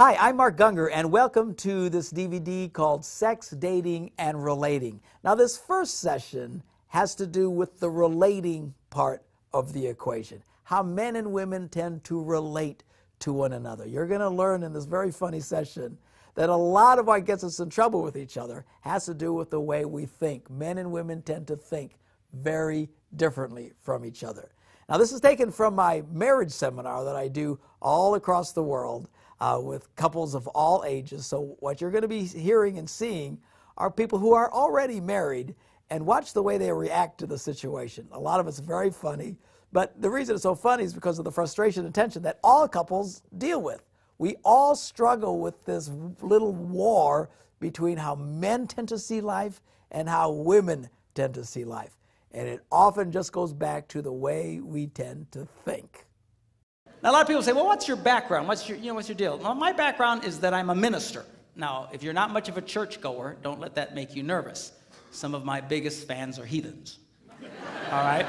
Hi, I'm Mark Gungor, and welcome to this DVD called Sex, Dating, and Relating. Now, this first session has to do with the relating part of the equation, how men and women tend to relate to one another. You're going to learn in this very funny session that a lot of what gets us in trouble with each other has to do with the way we think. Men and women tend to think very differently from each other. Now, this is taken from my marriage seminar that I do all across the world with couples of all ages. So what you're going to be hearing and seeing are people who are already married, and watch the way they react to the situation. A lot of it's very funny, but the reason it's so funny is because of the frustration and tension that all couples deal with. We all struggle with this little war between how men tend to see life and how women tend to see life. And it often just goes back to the way we tend to think. Now, a lot of people say, well, what's your background? What's your deal? Well, my background is that I'm a minister. Now, if you're not much of a churchgoer, don't let that make you nervous. Some of my biggest fans are heathens. All right?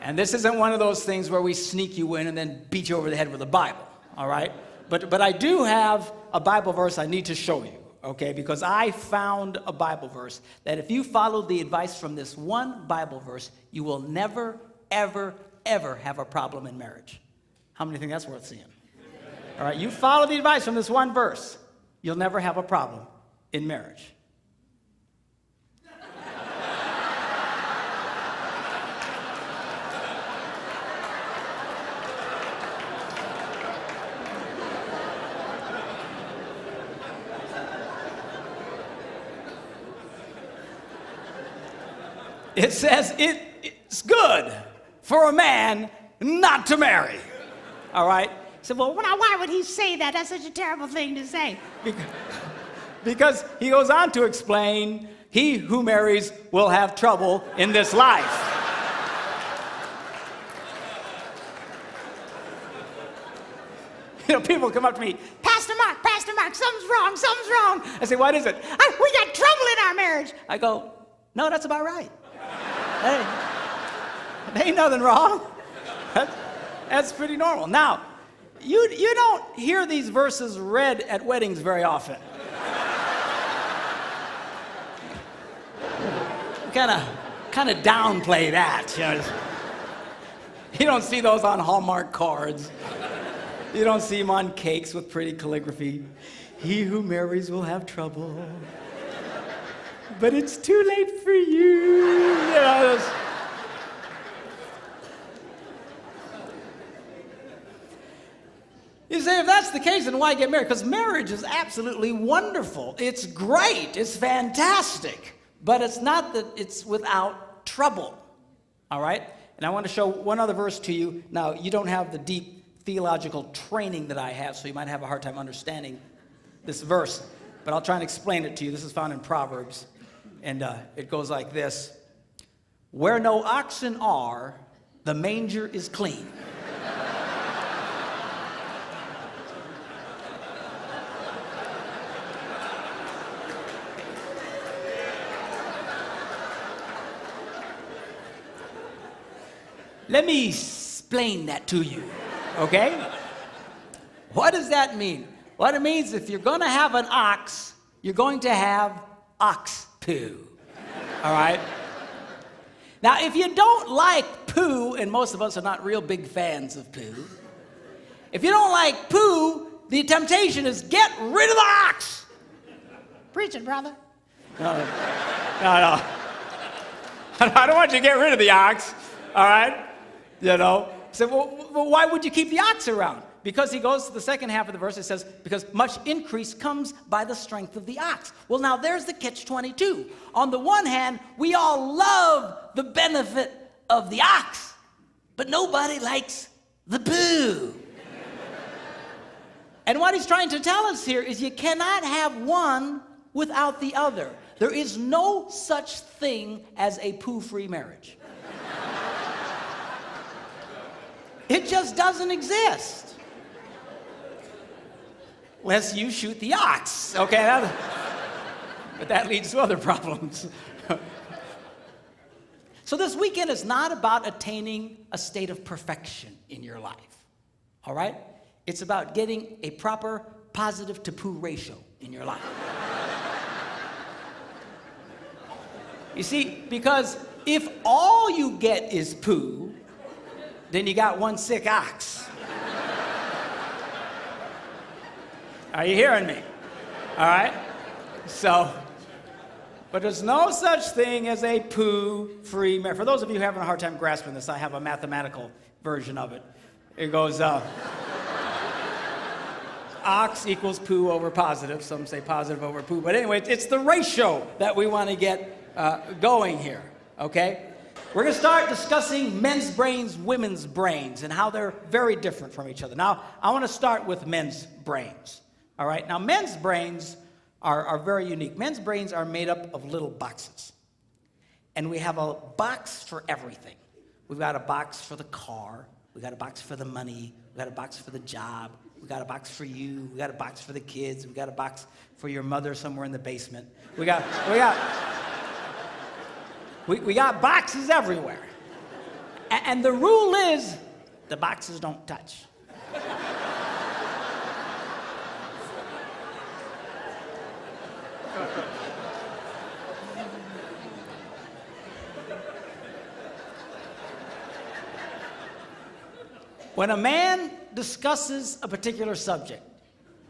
And this isn't one of those things where we sneak you in and then beat you over the head with a Bible. All right? But I do have a Bible verse I need to show you, okay? Because I found a Bible verse that if you follow the advice from this one Bible verse, you will never, ever have a problem in marriage. How many think that's worth seeing? All right, you follow the advice from this one verse, you'll never have a problem in marriage. It says it's good for a man not to marry. All right? So, well, why would he say that? That's such a terrible thing to say. Because he goes on to explain, he who marries will have trouble in this life. You know, people come up to me, Pastor Mark, something's wrong. I say, what is it? We got trouble in our marriage. I go, no, that's about right. Hey, there ain't nothing wrong. That's pretty normal. Now, you don't hear these verses read at weddings very often. Kind of downplay that. You know? You don't see those on Hallmark cards. You don't see them on cakes with pretty calligraphy. He who marries will have trouble. But it's too late for you. You know, you say, if that's the case, then why get married? Because marriage is absolutely wonderful. It's great. It's fantastic. But it's not that it's without trouble. All right? And I want to show one other verse to you. Now, you don't have the deep theological training that I have, so you might have a hard time understanding this verse. But I'll try and explain it to you. This is found in Proverbs. And it goes like this. Where no oxen are, the manger is clean. Let me explain that to you, okay? What does that mean? What it means, if you're going to have an ox, you're going to have ox poo, all right? Now, if you don't like poo, and most of us are not real big fans of poo, if you don't like poo, the temptation is get rid of the ox. Preach it, brother. No. I don't want you to get rid of the ox, all right? You know? So, well, why would you keep the ox around? Because he goes to the second half of the verse, it says, because much increase comes by the strength of the ox. Well, now there's the catch-22. On the one hand, we all love the benefit of the ox, but nobody likes the poo. And what he's trying to tell us here is you cannot have one without the other. There is no such thing as a poo-free marriage. It just doesn't exist. Unless you shoot the ox, okay? But that leads to other problems. So this weekend is not about attaining a state of perfection in your life, all right? It's about getting a proper positive to poo ratio in your life. You see, because if all you get is poo, then you got one sick ox. Are you hearing me? All right? So, but there's no such thing as a poo-free marriage. For those of you having a hard time grasping this, I have a mathematical version of it. It goes, ox equals poo over positive. Some say positive over poo. But anyway, it's the ratio that we want to get going here, okay? We're going to start discussing men's brains, women's brains, and how they're very different from each other. Now, I want to start with men's brains, all right? Now, men's brains are very unique. Men's brains are made up of little boxes, and we have a box for everything. We've got a box for the car. We've got a box for the money. We've got a box for the job. We got a box for you. We got a box for the kids. We got a box for your mother somewhere in the basement. We got boxes everywhere. And the rule is the boxes don't touch. When a man discusses a particular subject,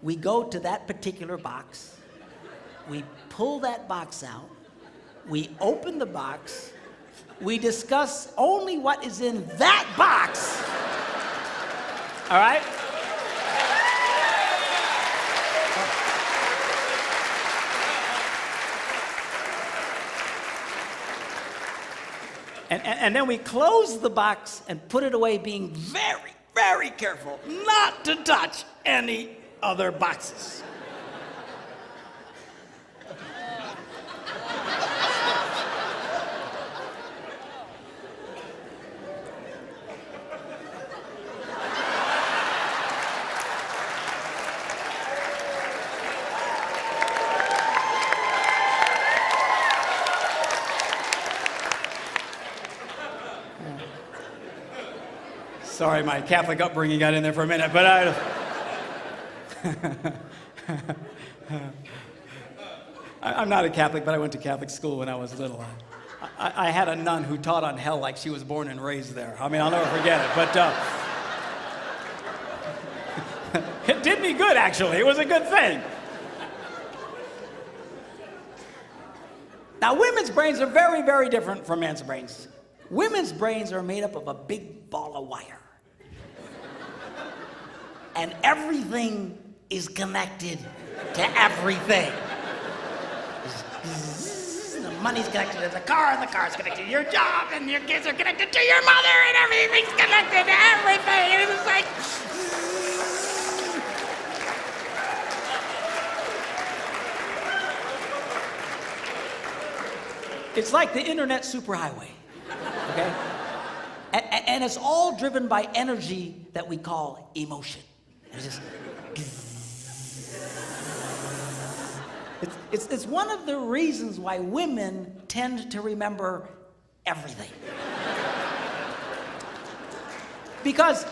we go to that particular box, we pull that box out, we open the box, we discuss only what is in that box. All right? And then we close the box and put it away, being very, very careful not to touch any other boxes. Sorry, my Catholic upbringing got in there for a minute, but I'm not a Catholic, but I went to Catholic school when I was little. I had a nun who taught on hell like she was born and raised there. I mean, I'll never forget it, but it did me good, actually. It was a good thing. Now, women's brains are very, very different from men's brains. Women's brains are made up of a big ball of wire. And everything is connected to everything. The money's connected to the car, and the car's connected to your job, and your kids are connected to your mother, and everything's connected to everything. And it's like... It's like the internet superhighway, okay? And it's all driven by energy that we call emotion. It's just... It's one of the reasons why women tend to remember everything. Because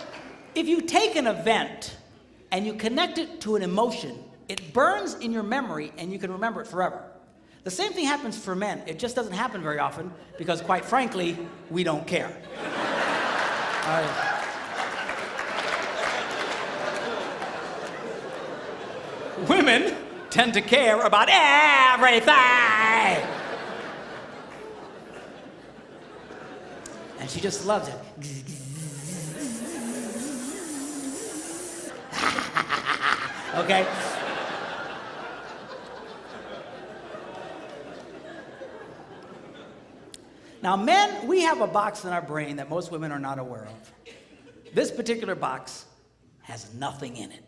if you take an event and you connect it to an emotion, it burns in your memory and you can remember it forever. The same thing happens for men. It just doesn't happen very often because, quite frankly, we don't care. All right. Women tend to care about everything. And she just loves it. Okay? Now, men, we have a box in our brain that most women are not aware of. This particular box has nothing in it.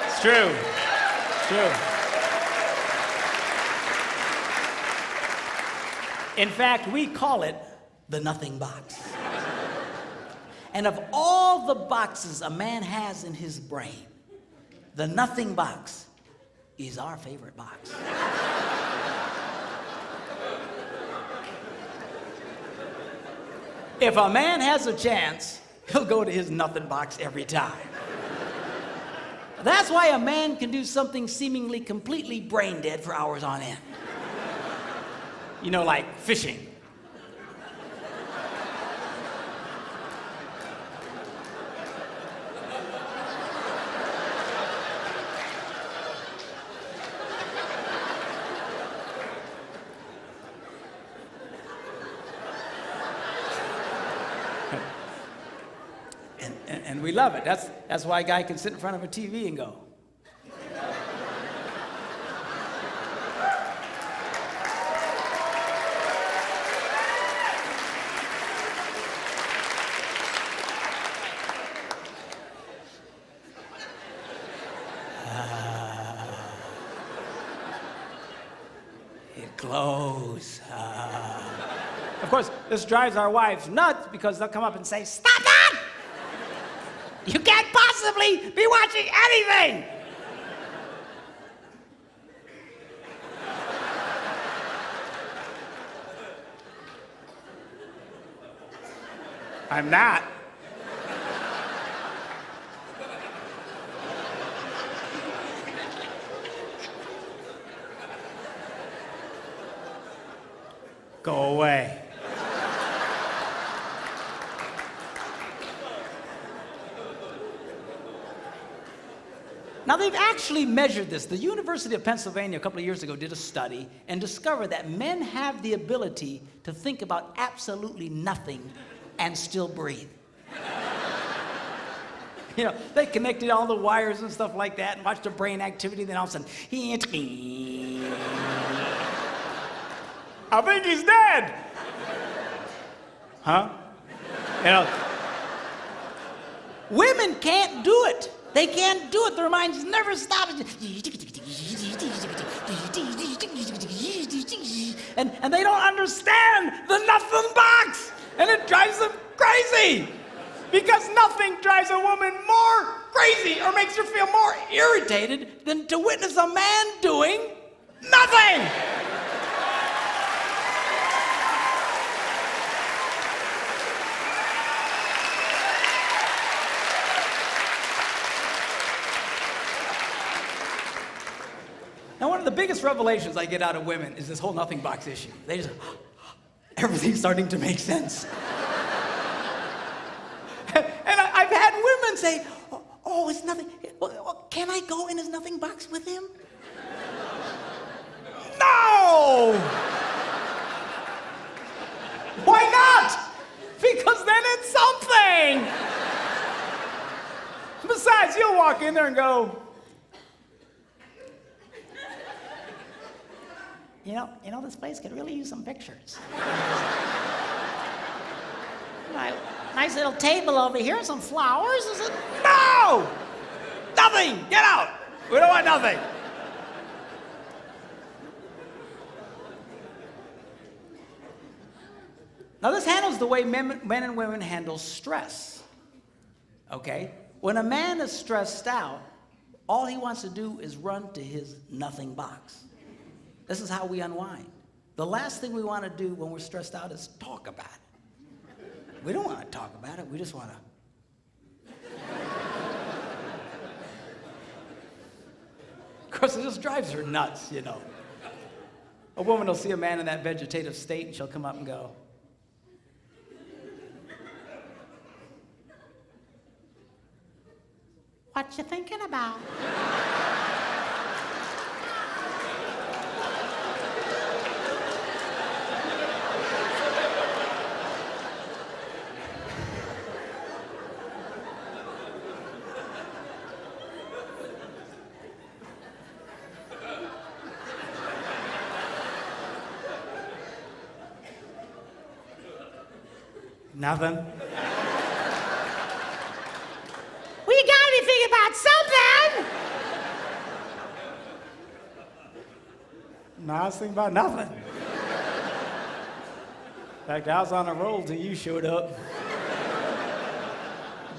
It's true. It's true. In fact, we call it the nothing box. And of all the boxes a man has in his brain, the nothing box is our favorite box. If a man has a chance, he'll go to his nothing box every time. That's why a man can do something seemingly completely brain dead for hours on end. You know, like fishing. And we love it. That's why a guy can sit in front of a TV and go. It glows. Of course, this drives our wives nuts because they'll come up and say, "Stop that! You can't possibly be watching anything!" I'm not. Go away. Now, they've actually measured this. The University of Pennsylvania a couple of years ago did a study and discovered that men have the ability to think about absolutely nothing and still breathe. You know, they connected all the wires and stuff like that and watched their brain activity, then all of a sudden, I think he's dead. Huh? You know, women can't do it. They can't do it. Their minds never stop. And they don't understand the nothing box. And it drives them crazy. Because nothing drives a woman more crazy or makes her feel more irritated than to witness a man doing nothing. Now, one of the biggest revelations I get out of women is this whole nothing box issue. They just, everything's starting to make sense. And I've had women say, oh, it's nothing. Well, can I go in his nothing box with him? No! Why not? Because then it's something. Besides, you'll walk in there and go, You know, this place could really use some pictures. Nice little table over here, some flowers. Is it? No! Nothing! Get out! We don't want nothing. Now, this handles the way men and women handle stress. Okay? When a man is stressed out, all he wants to do is run to his nothing box. This is how we unwind. The last thing we want to do when we're stressed out is talk about it. We don't want to talk about it. We just want to. Of course, it just drives her nuts, you know. A woman will see a man in that vegetative state and she'll come up and go, "What you thinking about?" Nothing. Well, you gotta be thinking about something. No, I was thinking about nothing. In fact, I was on a roll till you showed up.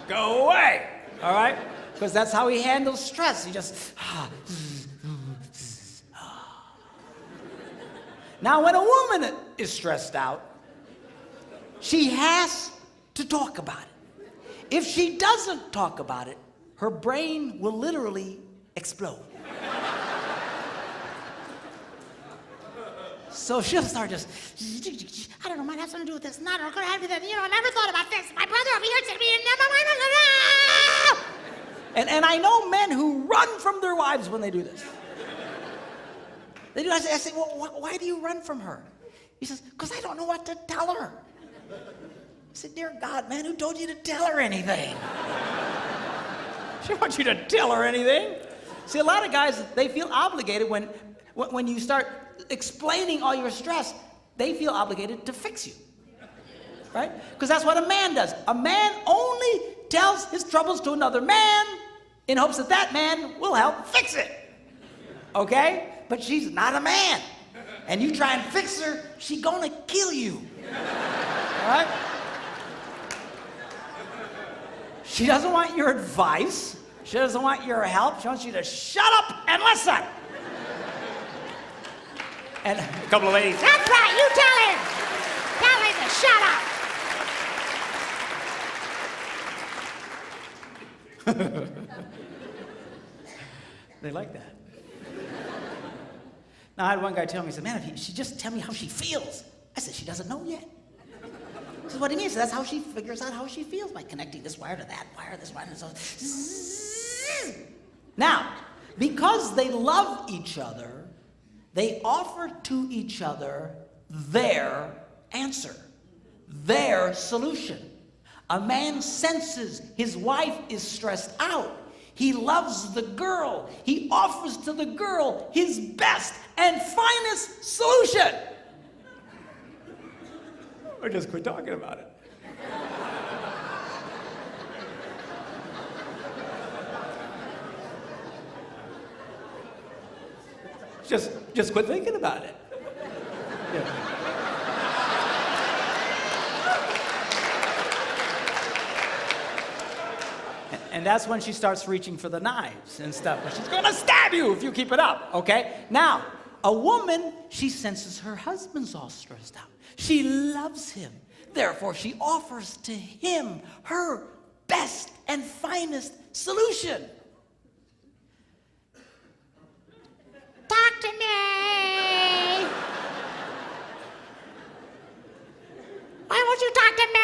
Go away, all right? Because that's how he handles stress. He just, Now, when a woman is stressed out, she has to talk about it. If she doesn't talk about it, her brain will literally explode. So she'll start just, I don't know, might have something to do with this. No, it could have to do with that. I never thought about this. My brother over here said to me, and I know men who run from their wives when they do this. They do. I say, well, why do you run from her? He says, because I don't know what to tell her. I said, dear God, man, who told you to tell her anything? She wants you to tell her anything. See, a lot of guys, they feel obligated when you start explaining all your stress, they feel obligated to fix you, right? Because that's what a man does. A man only tells his troubles to another man in hopes that that man will help fix it, okay? But she's not a man, and you try and fix her, she's gonna kill you, all right? She doesn't want your advice. She doesn't want your help. She wants you to shut up and listen. And a couple of ladies, that's right, you tell him. Tell him to shut up. They like that. Now, I had one guy tell me, he said, man, if she just tell me how she feels. I said, she doesn't know yet. He said, what do you mean? So that's how she figures out how she feels, by connecting this wire to that wire, this wire, and so. Now, because they love each other, they offer to each other their answer, their solution. A man senses his wife is stressed out. He loves the girl. He offers to the girl his best and finest solution. Or just quit talking about it. Just quit thinking about it. Yeah. And that's when she starts reaching for the knives and stuff. She's gonna stab you if you keep it up, okay? Now, a woman, she senses her husband's all stressed out. She loves him. Therefore, she offers to him her best and finest solution. Talk to me. Why won't you talk to me?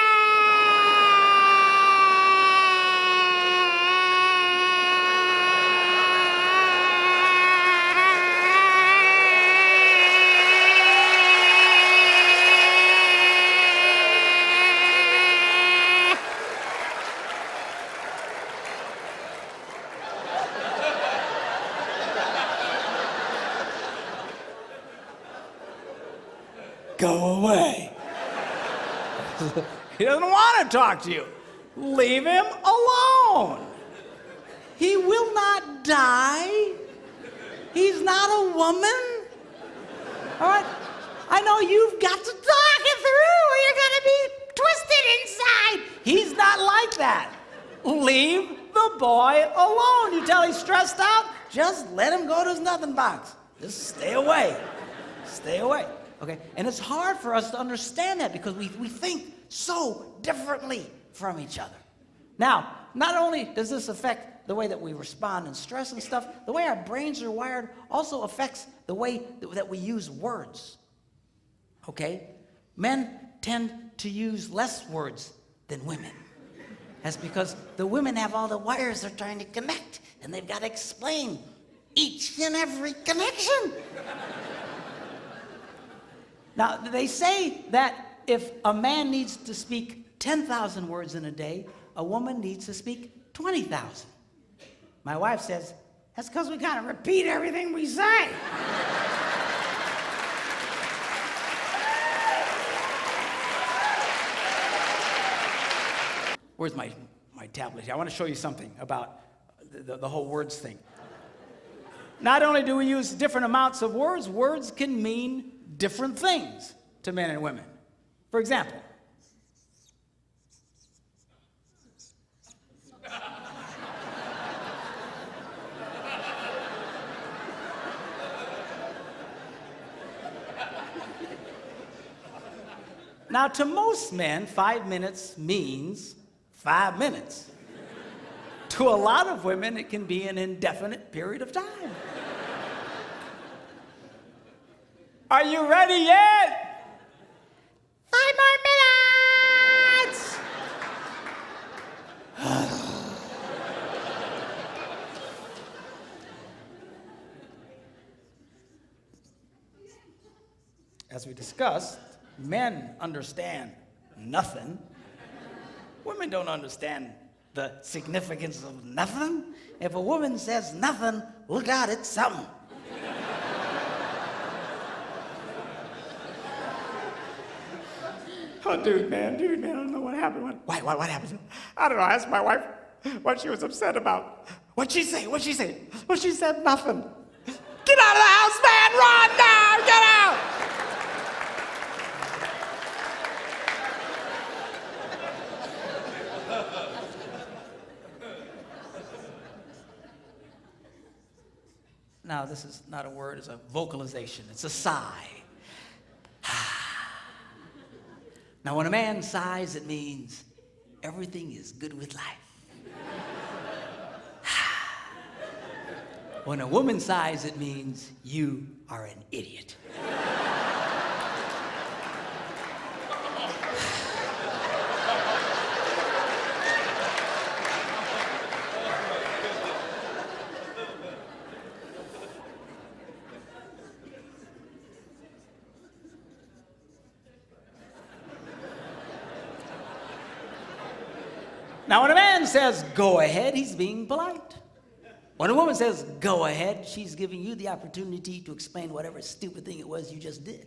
Go away. He doesn't want to talk to you. Leave him alone. He will not die. He's not a woman. All right? I know you've got to talk it through or you're going to be twisted inside. He's not like that. Leave the boy alone. You tell he's stressed out, just let him go to his nothing box. Just stay away. Stay away. Okay? And it's hard for us to understand that because we think so differently from each other. Now, not only does this affect the way that we respond in stress and stuff, the way our brains are wired also affects the way that we use words. Okay? Men tend to use less words than women. That's because the women have all the wires they're trying to connect, and they've got to explain each and every connection. Now, they say that if a man needs to speak 10,000 words in a day, a woman needs to speak 20,000. My wife says, that's because we gotta repeat everything we say. Where's my tablet here? I want to show you something about the whole words thing. Not only do we use different amounts of words, words can mean different things to men and women. For example, Now, to most men, 5 minutes means 5 minutes. To a lot of women, it can be an indefinite period of time. Are you ready yet? 5 more minutes! As we discussed, men understand nothing. Women don't understand the significance of nothing. If a woman says nothing, look out, it's something. Oh, dude, man, I don't know what happened. What happened? I don't know. I asked my wife what she was upset about. What'd she say? Well, she said nothing. Get out of the house, man! Run now! Get out! Now, this is not a word, it's a vocalization. It's a sigh. Now, when a man sighs, it means everything is good with life. When a woman sighs, it means you are an idiot. Now, when a man says, go ahead, he's being polite. When a woman says, go ahead, she's giving you the opportunity to explain whatever stupid thing it was you just did.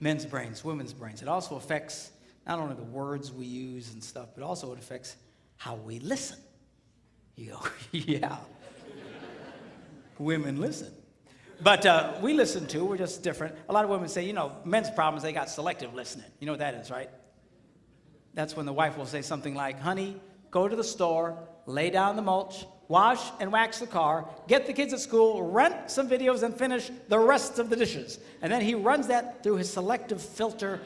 Men's brains, women's brains. It also affects not only the words we use and stuff, but also it affects how we listen. You go, yeah. Women listen. But we listen too, we're just different. A lot of women say, men's problems, they got selective listening. You know what that is, right? That's when the wife will say something like, honey, go to the store, lay down the mulch, wash and wax the car, get the kids at school, rent some videos, and finish the rest of the dishes. And then he runs that through his selective filter.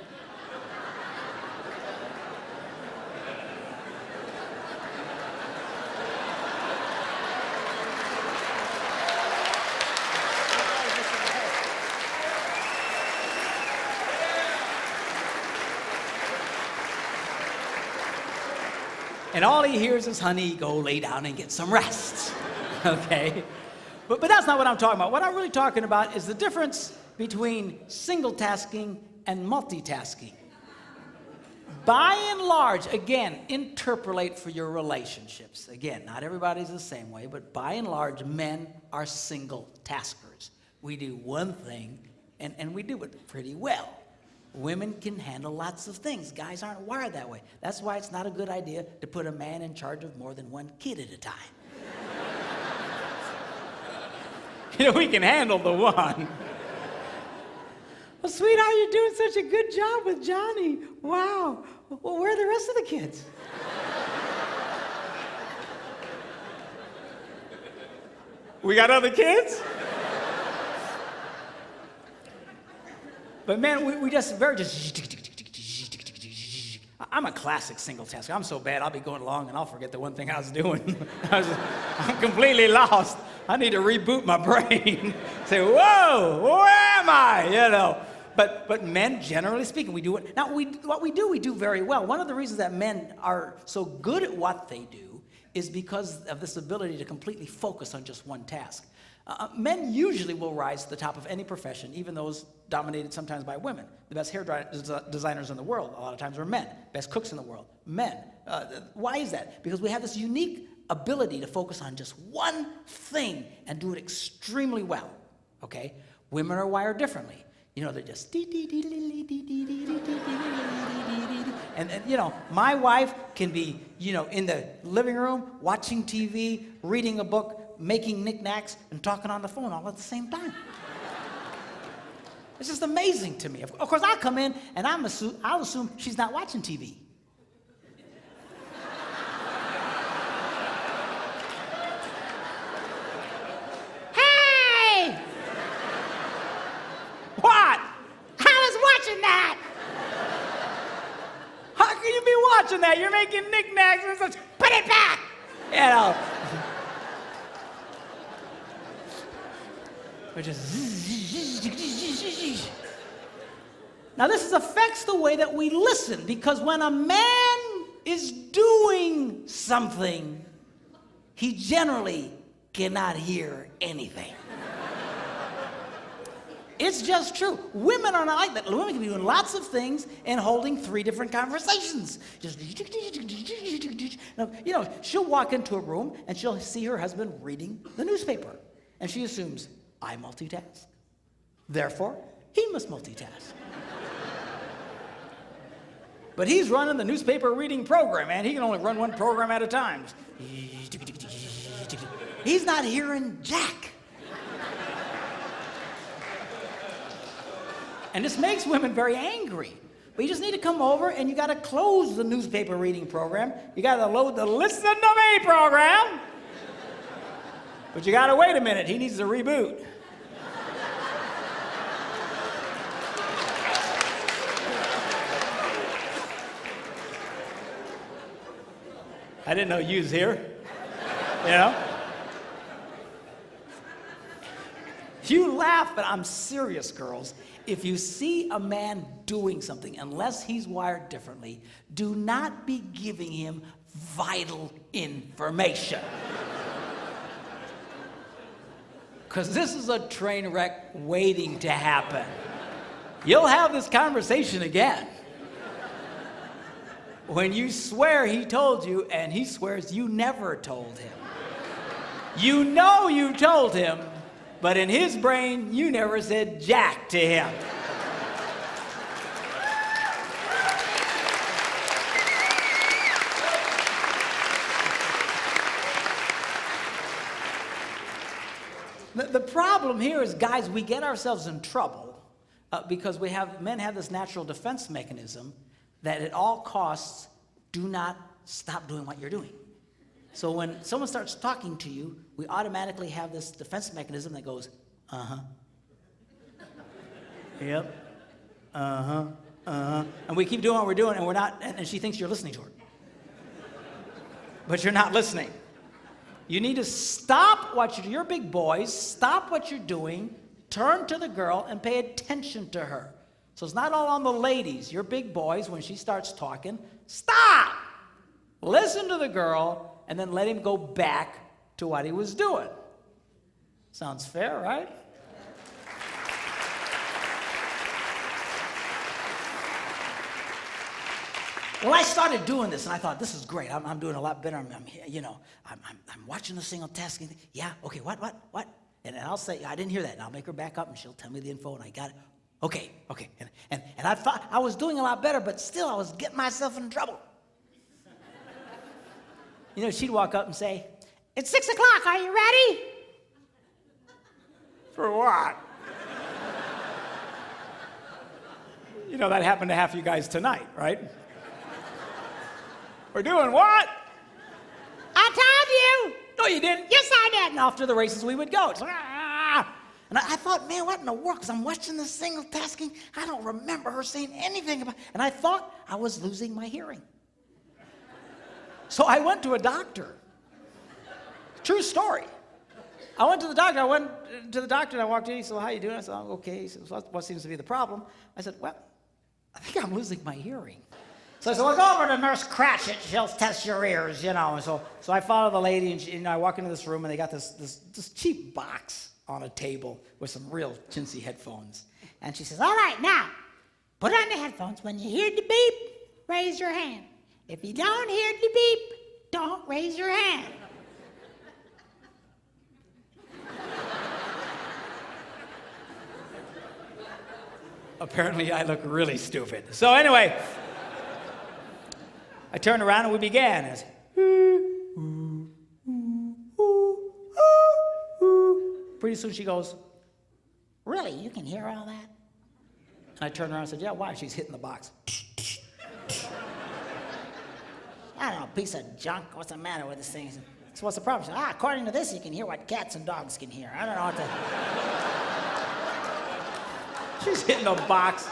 And all he hears is, honey, go lay down and get some rest, okay? But that's not what I'm talking about. What I'm really talking about is the difference between single tasking and multitasking. By and large, again, interpolate for your relationships. Again, not everybody's the same way, but by and large, men are single taskers. We do one thing, and we do it pretty well. Women can handle lots of things. Guys aren't wired that way. That's why it's not a good idea to put a man in charge of more than one kid at a time. We can handle the one. Well, sweetheart, you're doing such a good job with Johnny. Wow. Well, where are the rest of the kids? We got other kids? But man, we just I'm a classic single tasker. I'm so bad, I'll be going along and I'll forget the one thing I was doing. I'm completely lost. I need to reboot my brain. Say, whoa, where am I? But men, generally speaking, we do it. Now, what we do very well. One of the reasons that men are so good at what they do is because of this ability to completely focus on just one task. Men usually will rise to the top of any profession, even those dominated sometimes by women. The best hair designers in the world, a lot of times, are men. Best cooks in the world, men. Why is that? Because we have this unique ability to focus on just one thing and do it extremely well, okay? Women are wired differently. They're just and my wife can be, in the living room, watching TV, reading a book, making knickknacks, and talking on the phone all at the same time. It's just amazing to me. Of course, I'll come in and I'll assume she's not watching TV. Hey! What? I was watching that. You're making knickknacks and such. Put it back! You know. Which is. Now this affects the way that we listen, because when a man is doing something, he generally cannot hear anything. It's just true. Women are not like that. Women can be doing lots of things and holding 3 different conversations. Just, now, you know, she'll walk into a room and she'll see her husband reading the newspaper. And she assumes, I multitask. Therefore, he must multitask. But he's running the newspaper reading program, and he can only run one program at a time. He's not hearing jack. And this makes women very angry. But you just need to come over and you got to close the newspaper reading program. You got to load the Listen to Me program. But you got to wait a minute. He needs to reboot. I didn't know you was here. You know? You laugh, but I'm serious, girls. If you see a man doing something, unless he's wired differently, do not be giving him vital information. Because this is a train wreck waiting to happen. You'll have this conversation again. When you swear he told you, and he swears you never told him. You know you told him, but in his brain, you never said jack to him. The problem here is, guys, we get ourselves in trouble because men have this natural defense mechanism that at all costs, do not stop doing what you're doing. So when someone starts talking to you, we automatically have this defense mechanism that goes, uh-huh. Yep. Uh-huh. Uh-huh. And we keep doing what we're doing, and we're not, and she thinks you're listening to her. But you're not listening. You need to stop you're big boys, stop what you're doing, turn to the girl, and pay attention to her. So it's not all on the ladies. You're big boys, when she starts talking, stop! Listen to the girl, and then let him go back to what he was doing. Sounds fair, right? Well, I started doing this, and I thought, this is great. I'm doing a lot better. I'm watching the single tasking thing. Yeah, okay, what? And I'll say, I didn't hear that. And I'll make her back up, and she'll tell me the info, and I got it. Okay. And I thought I was doing a lot better, but still I was getting myself in trouble. You know, she'd walk up and say, it's 6 o'clock, are you ready? For what? You know, that happened to half you guys tonight, right? We're doing what? I told you. No, you didn't. Yes, I did. And off to the races we would go. And I thought, man, what in the world? Because I'm watching this single tasking. I don't remember her saying anything about it. And I thought I was losing my hearing. So I went to a doctor. True story. I went to the doctor. And I walked in. He said, well, how you doing? I said, oh, okay. He said, what seems to be the problem? I said, well, I think I'm losing my hearing. So I said, well, go over to Nurse Cratchit. She'll test your ears, you know. And so I follow the lady, and I walk into this room, and they got this cheap box on a table with some real chintzy headphones. And she says, all right, now, put on the headphones. When you hear the beep, raise your hand. If you don't hear the beep, don't raise your hand. Apparently, I look really stupid. So anyway, I turned around and we began. As, pretty soon she goes, really, you can hear all that? and I turned around and said, yeah, why? She's hitting the box. I don't know, piece of junk. What's the matter with this thing? So what's the problem? She said, according to this, you can hear what cats and dogs can hear. I don't know what to... She's hitting the box.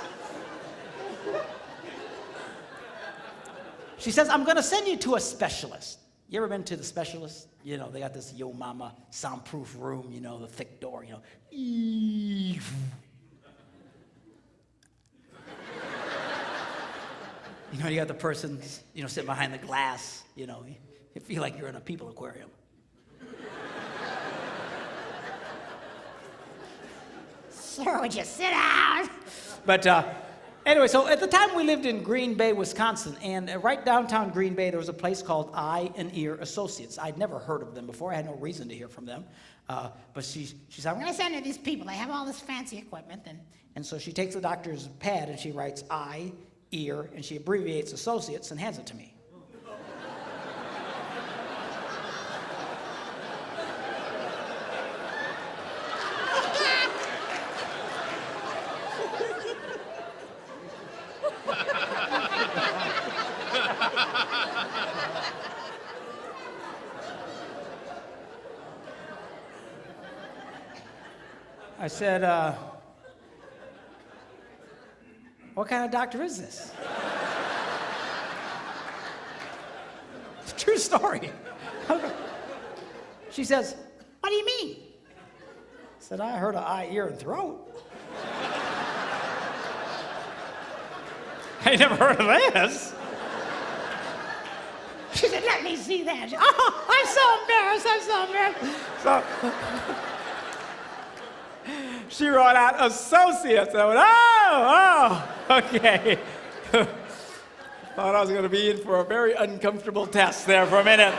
She says, I'm going to send you to a specialist. You ever been to the specialist? You know, they got this Yo Mama soundproof room, you know, the thick door, you know. You know, you got the person, you know, sitting behind the glass, you know. You feel like you're in a people aquarium. Sir, would you sit down? But anyway, so at the time we lived in Green Bay, Wisconsin, and right downtown Green Bay, there was a place called Eye and Ear Associates. I'd never heard of them before. I had no reason to hear from them. But she said, I'm I'm going gonna send you these people. They have all this fancy equipment, and And so she takes the doctor's pad and she writes eye, ear, and she abbreviates associates and hands it to me. I said, what kind of doctor is this? It's a true story. She says, what do you mean? I said, I heard of eye, ear, and throat. I never heard of this. She said, let me see that. Oh, I'm so embarrassed. So she wrote out associates. I went, oh, okay. Thought I was going to be in for a very uncomfortable test there for a minute.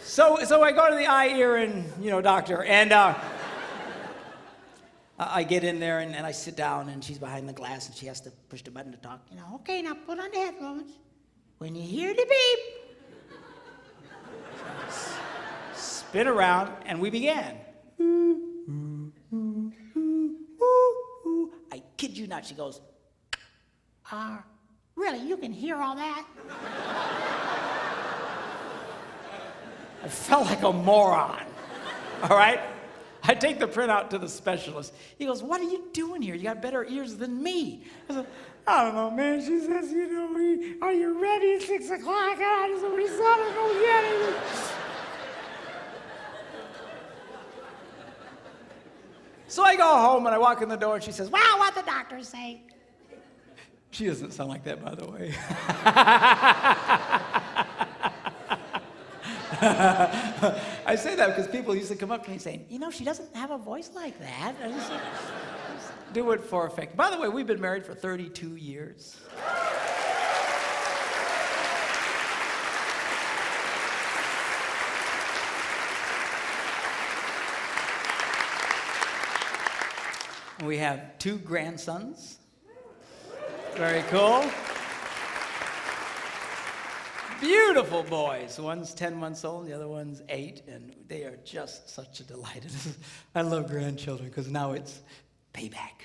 So I go to the eye, ear, and, doctor, and I get in there and I sit down and she's behind the glass and she has to push the button to talk. Okay, now put on the headphones. When you hear the beep, Spin around, and we began. I kid you not, she goes, really, you can hear all that? I felt like a moron, all right? I take the printout to the specialist. He goes, what are you doing here? You got better ears than me. I said, I don't know, man. She says, are you ready at 6 o'clock? I just already saw it. Go get it. So I go home and I walk in the door and she says, Well, what the doctors say. She doesn't sound like that, by the way. I say that because people used to come up to me saying, she doesn't have a voice like that. I just do it for effect. By the way, we've been married for 32 years. We have 2 grandsons. Very cool. Beautiful boys. One's 10 months old, the other one's 8, and they are just such a delight. I love grandchildren because now it's payback.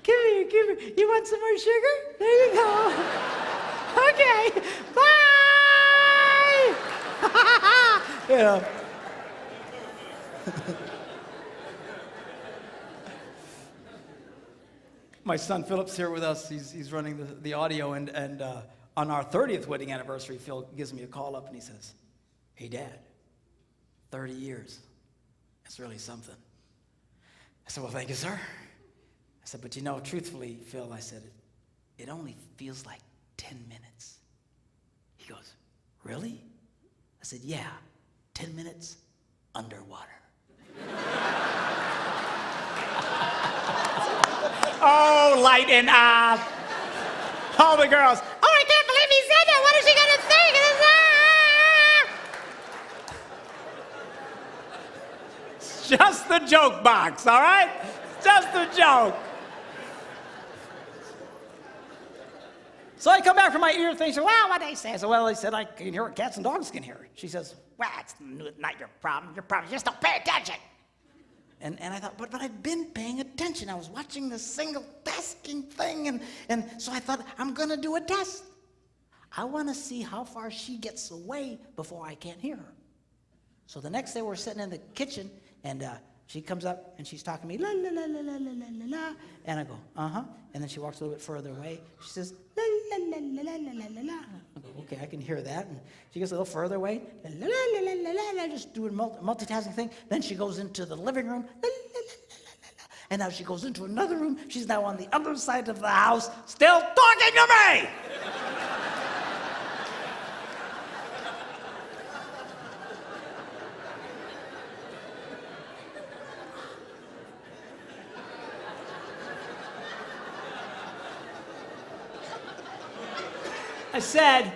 Give me. You want some more sugar? There you go. Okay. Bye. My son Philip's here with us. He's running the audio, and on our 30th wedding anniversary, Phil gives me a call up and he says, hey, Dad, 30 years. That's really something. I said, well, thank you, sir. I said, but truthfully, Phil, I said, it only feels like 10 minutes. He goes, really? I said, yeah, 10 minutes underwater. Oh, lighten up. All the girls. Oh, I can't believe he said that. What is she going to think? It's just the joke box, all right? Just a joke. So I come back from my ear thing. She said, well, what'd they say? I said, well, they said I can hear what cats and dogs can hear. She says, Well, it's not your problem. Your problem is just don't pay attention. and I thought, but I've been paying attention. I was watching this single tasking thing, and so I thought, I'm going to do a test. I want to see how far she gets away before I can't hear her. So the next day we're sitting in the kitchen, and She comes up and she's talking to me, la, la, la, la, la, la, la, la, and I go, uh-huh. And then she walks a little bit further away. She says, la, la, la, la, la, la, la, la. I go, okay, I can hear that. And she gets a little further away, la, la, la, la, la, la, la, just doing multitasking thing. Then she goes into the living room, la, la, la, la, la, la. And now she goes into another room. She's now on the other side of the house, still talking to me. I said,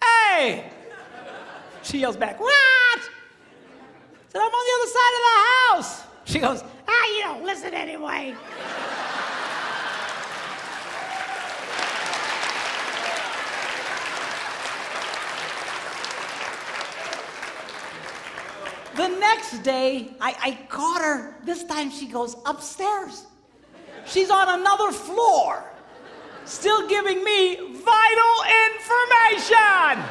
hey! She yells back, what? I said, I'm on the other side of the house. She goes, You don't listen anyway. the next day, I caught her. This time she goes upstairs. She's on another floor, still giving me vital information.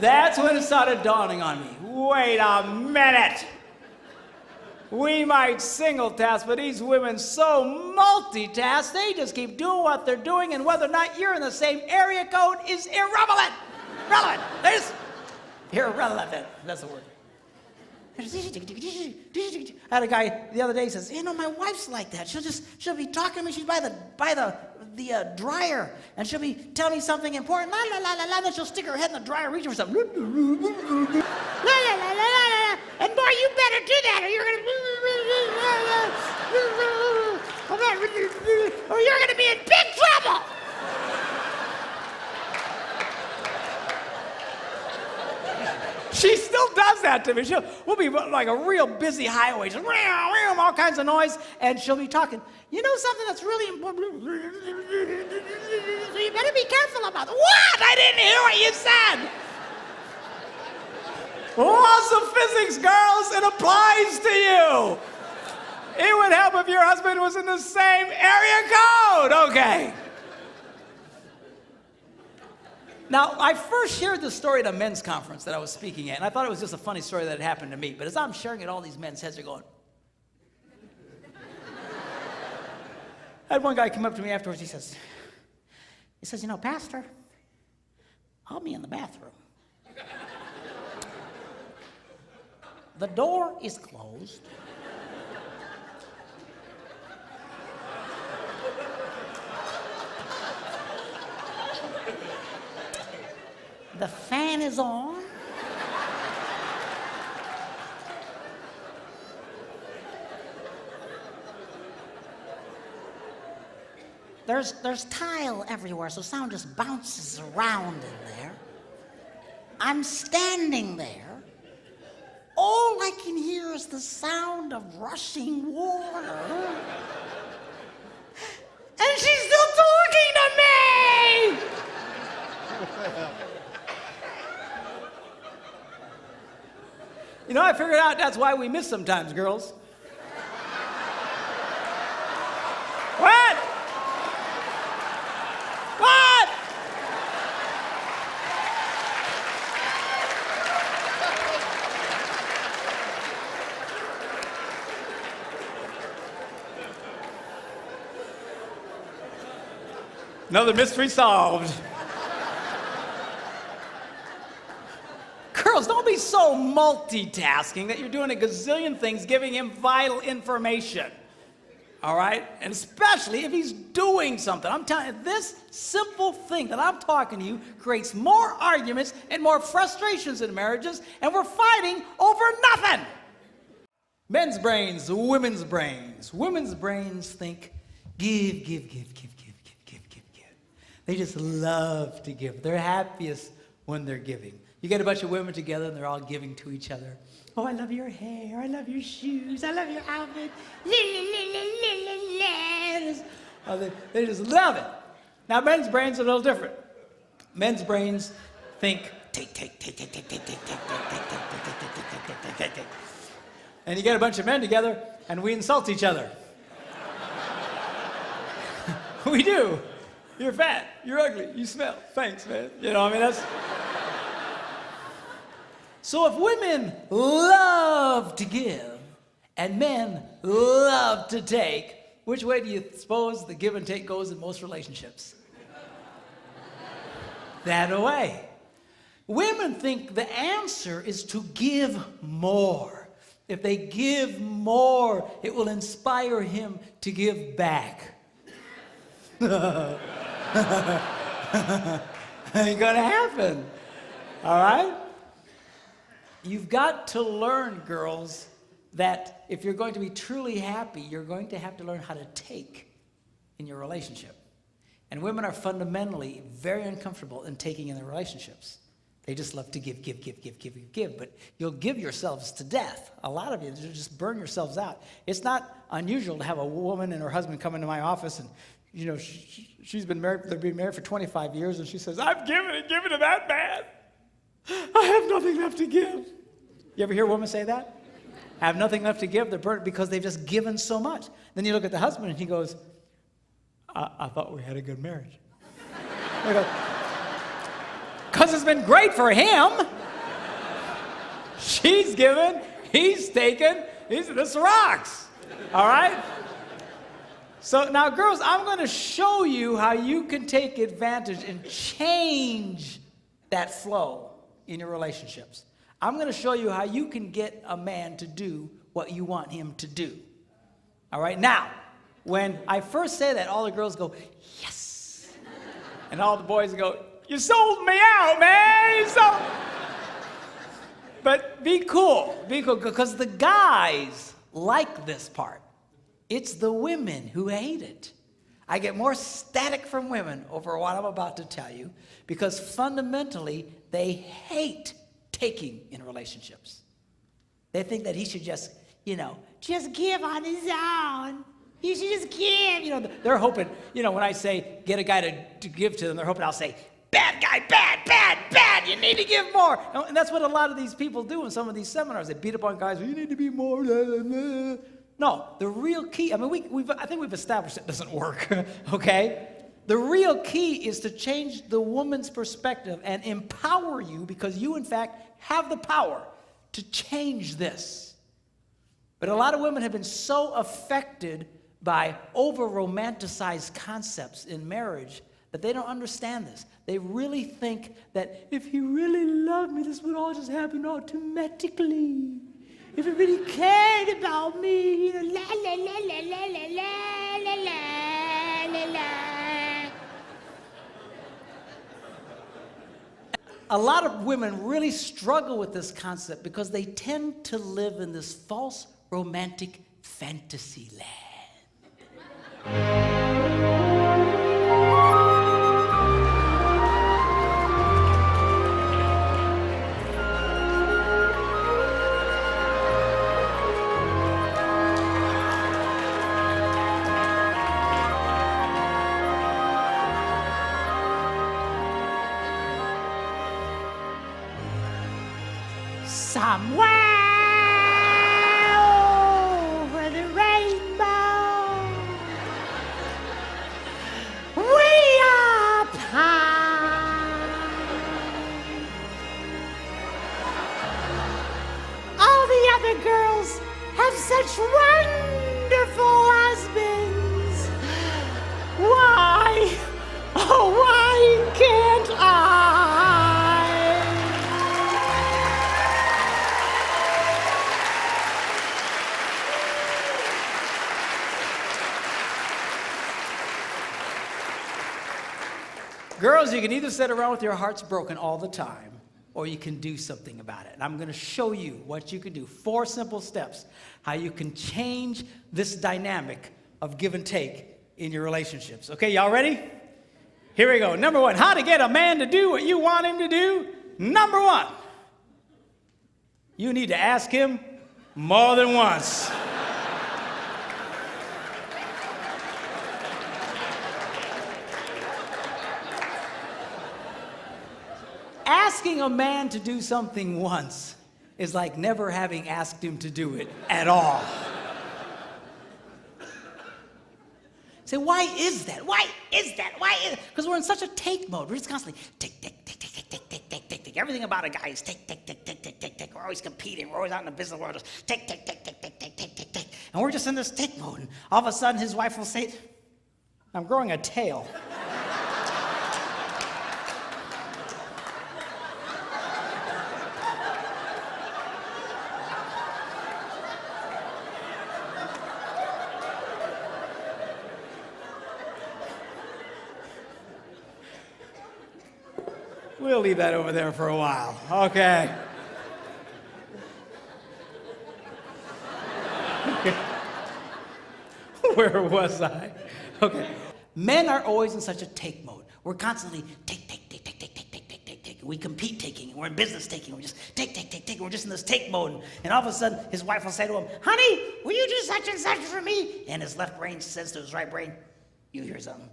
That's when it started dawning on me. Wait a minute. We might single task, but these women so multitask, they just keep doing what they're doing, and whether or not you're in the same area code is irrelevant. Relevant. There's irrelevant. That's the word. I had a guy the other day says, my wife's like that. She'll be talking to me. She's by the dryer, and she'll be telling me something important. La la la la la. Then she'll stick her head in the dryer, reaching for something. La la la la la la. And boy, you better do that, or you're gonna be in big trouble. She still does that to me. We'll be like a real busy highway, just all kinds of noise, and she'll be talking. You know something that's really important? So you better be careful about it. What? I didn't hear what you said. Laws of physics, girls, it applies to you. It would help if your husband was in the same area code. Okay. Now, I first shared this story at a men's conference that I was speaking at, and I thought it was just a funny story that had happened to me. But as I'm sharing it, all these men's heads are going. I had one guy come up to me afterwards. He says, Pastor, I'll be in the bathroom. The door is closed. The fan is on. There's tile everywhere, so sound just bounces around in there. I'm standing there. All I can hear is the sound of rushing water. And she's still talking to me! I figured out that's why we miss sometimes, girls. What? What? Another mystery solved. Girls, don't be so multitasking that you're doing a gazillion things giving him vital information. All right? And especially if he's doing something. I'm telling you, this simple thing that I'm talking to you creates more arguments and more frustrations in marriages, and we're fighting over nothing. Men's brains, women's brains. Women's brains think, give. They just love to give. They're happiest when they're giving. You get a bunch of women together and they're all giving to each other. Oh, I love your hair. I love your shoes. I love your outfit. They just love it. Now, men's brains are a little different. Men's brains think, take. And you get a bunch of men together and we insult each other. We do. You're fat. You're ugly. You smell. Thanks, man. That's... So if women love to give and men love to take, which way do you suppose the give and take goes in most relationships? That way. Women think the answer is to give more. If they give more, it will inspire him to give back. Ain't gonna happen. All right? You've got to learn, girls, that if you're going to be truly happy, you're going to have to learn how to take in your relationship. And women are fundamentally very uncomfortable in taking in their relationships. They just love to give. But you'll give yourselves to death. A lot of you just burn yourselves out. It's not unusual to have a woman and her husband come into my office and, you know, she's been married, they've been married for 25 years, and she says, I've given it that bad. I have nothing left to give. You ever hear a woman say that? I have nothing left to give. They're burnt because they've just given so much. Then you look at the husband and he goes, I thought we had a good marriage. Because it's been great for him. She's given, he's taken, this rocks. All right? So now, girls, I'm going to show you how you can take advantage and change that flow in your relationships. I'm going to show you how you can get a man to do what you want him to do. All right? Now, when I first say that, all the girls go, yes. And all the boys go, you sold me out, man. You sold. But be cool, because the guys like this part. It's the women who hate it. I get more static from women over what I'm about to tell you because fundamentally they hate taking in relationships. They think that he should just give on his own. You should just give. They're hoping, when I say get a guy to give to them, they're hoping I'll say, bad guy, bad, you need to give more. And that's what a lot of these people do in some of these seminars. They beat up on guys, you need to be more. No, the real key, I think we've established it doesn't work, okay? The real key is to change the woman's perspective and empower you because you, in fact, have the power to change this. But a lot of women have been so affected by over-romanticized concepts in marriage that they don't understand this. They really think that if he really loved me, this would all just happen automatically. If he really cared about me, la la la la la la la la la la. A lot of women really struggle with this concept because they tend to live in this false romantic fantasy land. Somewhere over the rainbow, way up high, all the other girls have such wonderful husbands. Why, oh, why can't I? Girls, you can either sit around with your hearts broken all the time, or you can do something about it. And I'm going to show you what you can do. 4 simple steps, how you can change this dynamic of give and take in your relationships. Okay, y'all ready? Here we go. Number 1, how to get a man to do what you want him to do. Number 1, you need to ask him more than once. Asking a man to do something once is like never having asked him to do it at all. Say, why is that? Why is that? Why is it? Because we're in such a take mode. We're just constantly take. take. Everything about a guy is take, take, take, take, take, take, take. We're always competing. We're always out in the business world. Just take, take, take, take, take, take, take, take, take. And we're just in this take mode. And all of a sudden, his wife will say, I'm growing a tail. We'll leave that over there for a while. Okay. Where was I? Okay. Men are always in such a take mode. We're constantly take, take, take, take, take, take, take, take, take, take. We compete taking. We're in business taking. We're just take, take, take, take. We're just in this take mode. And all of a sudden, his wife will say to him, honey, will you do such and such for me? And his left brain says to his right brain, you hear something.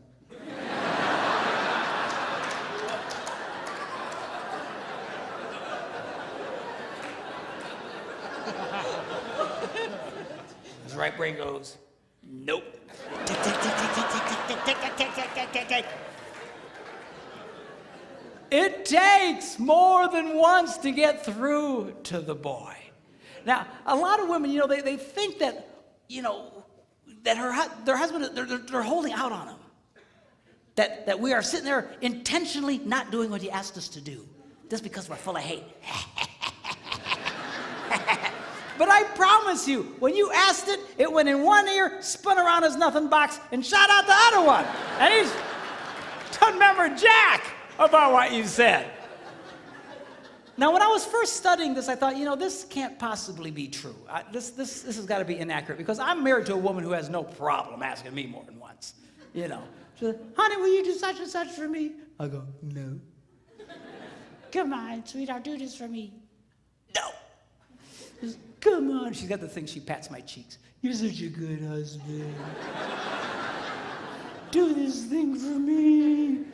His right brain goes, nope. Tick, tick, tick, tick, tick, tick, tick, tick, tick, tick, tick, tick, tick. It takes more than once to get through to the boy. Now, a lot of women, they think that, that their husband, they're holding out on him. That we are sitting there intentionally not doing what he asked us to do. Just because we're full of hate. But I promise you, when you asked it, it went in one ear, spun around his nothing box, and shot out the other one. And he's doesn't remember jack about what you said. Now, when I was first studying this, I thought, this can't possibly be true. This has got to be inaccurate, because I'm married to a woman who has no problem asking me more than once. She said, honey, will you do such and such for me? I go, no. Come on, sweetheart, do this for me. No. Come on. She's got the thing, she pats my cheeks. You're such a good husband. Do this thing for me.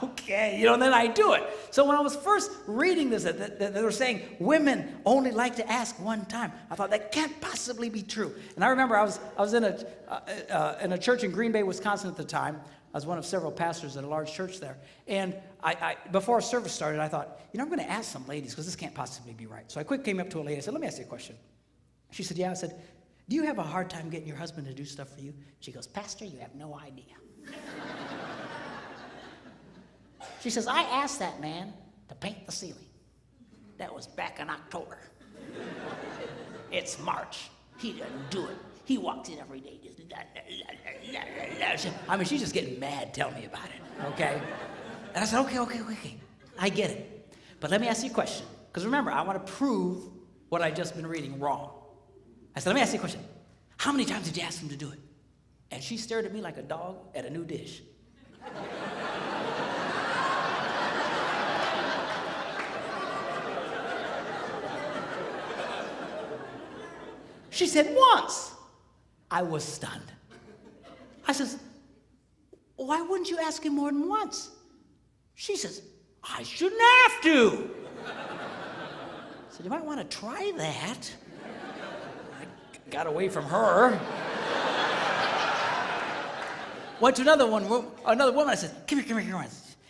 Okay, and then I do it. So when I was first reading this, that they were saying women only like to ask one time, I thought that can't possibly be true. And I remember I was in a church in Green Bay, Wisconsin at the time. I was one of several pastors at a large church there. And I before service started, I thought, I'm going to ask some ladies, because this can't possibly be right. So I quick came up to a lady. I said, let me ask you a question. She said, yeah. I said, do you have a hard time getting your husband to do stuff for you? She goes, Pastor, you have no idea. She says, I asked that man to paint the ceiling. That was back in October. It's March. He doesn't do it. He walks in every day. Just, she's just getting mad telling me about it, okay? And I said, okay. I get it. But let me ask you a question. Because remember, I want to prove what I've just been reading wrong. I said, let me ask you a question. How many times did you ask him to do it? And she stared at me like a dog at a new dish. She said, once. I was stunned. I says, why wouldn't you ask him more than once? She says, I shouldn't have to. I said, you might want to try that. I got away from her. Went to another woman. I said, come here.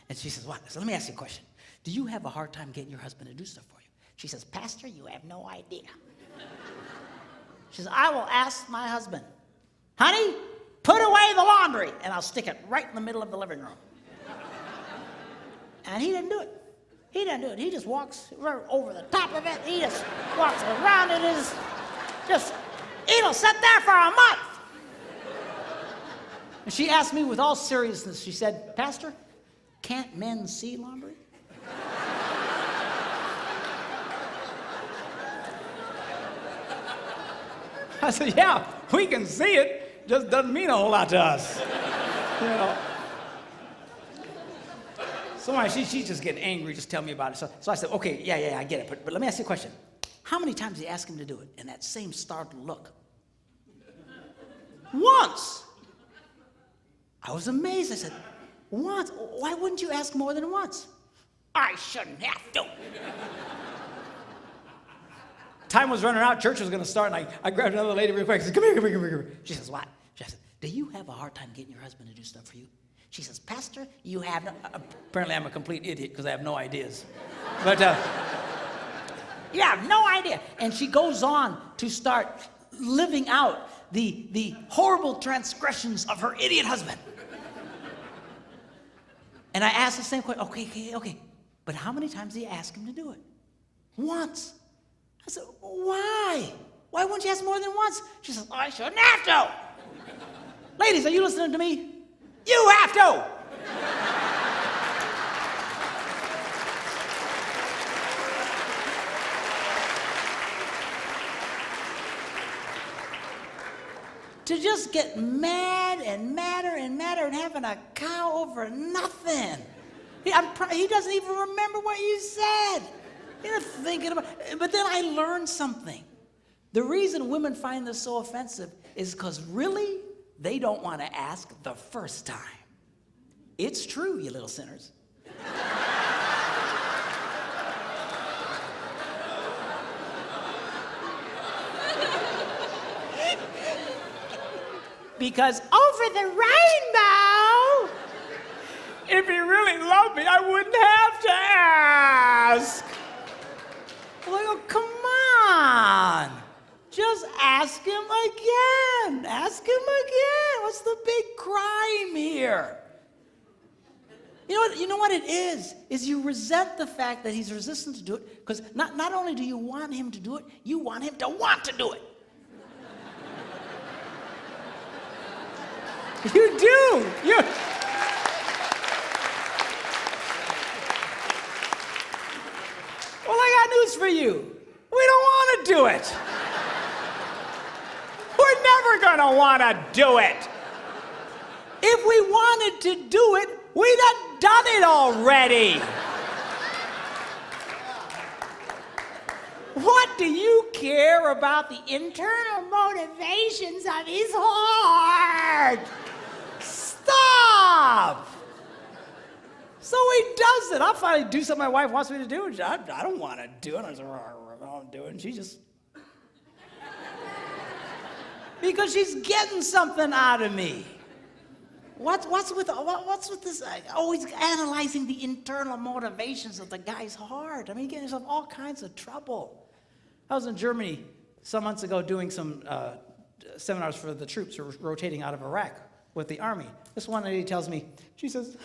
And she says, what? I said, let me ask you a question. Do you have a hard time getting your husband to do stuff for you? She says, Pastor, you have no idea. She says, I will ask my husband, honey, put away the laundry, and I'll stick it right in the middle of the living room. And he didn't do it. He just walks over the top of it. He just walks around it. It'll sit there for a month. And she asked me with all seriousness, she said, Pastor, can't men see laundry? I said, yeah, we can see it. Just doesn't mean a whole lot to us. So she's just getting angry, just tell me about it. So I said, okay, yeah, I get it. But let me ask you a question. How many times did you ask him to do it? And that same startled look. Once. I was amazed. I said, once? Why wouldn't you ask more than once? I shouldn't have to. Time was running out, church was going to start, and I grabbed another lady real quick. I said, come here. She says, what? She said, do you have a hard time getting your husband to do stuff for you? She says, Pastor, you have no... Apparently I'm a complete idiot because I have no ideas. But you have no idea. And she goes on to start living out the horrible transgressions of her idiot husband. And I asked the same question, okay, but how many times did you ask him to do it? Once. I said, why? Why wouldn't you ask more than once? She says, I shouldn't have to. Ladies, are you listening to me? You have to. To just get mad and madder and madder and having a cow over nothing. He doesn't even remember what you said. You're thinking about it. But then I learned something. The reason women find this so offensive is because really, they don't want to ask the first time. It's true, you little sinners. Because over the rainbow, If he really loved me, I wouldn't have to ask. well, come on. Just ask him again. Ask him again. What's the big crime here? You know what it is you resent the fact that he's resistant to do it, because not only do you want him to do it, you want him to want to do it. You do. Well, I got news for you. We don't want to do it. We're never gonna wanna do it. If we wanted to do it, we'd have done it already. What do you care about the internal motivations of his heart? Stop! So he does it. I'll finally do something my wife wants me to do. I don't want to do it. I say, I don't do it. And she just... because she's getting something out of me. What's with this? Always analyzing the internal motivations of the guy's heart. I mean, you're getting yourself all kinds of trouble. I was in Germany some months ago doing some seminars for the troops who were rotating out of Iraq with the army. This one lady tells me, she says,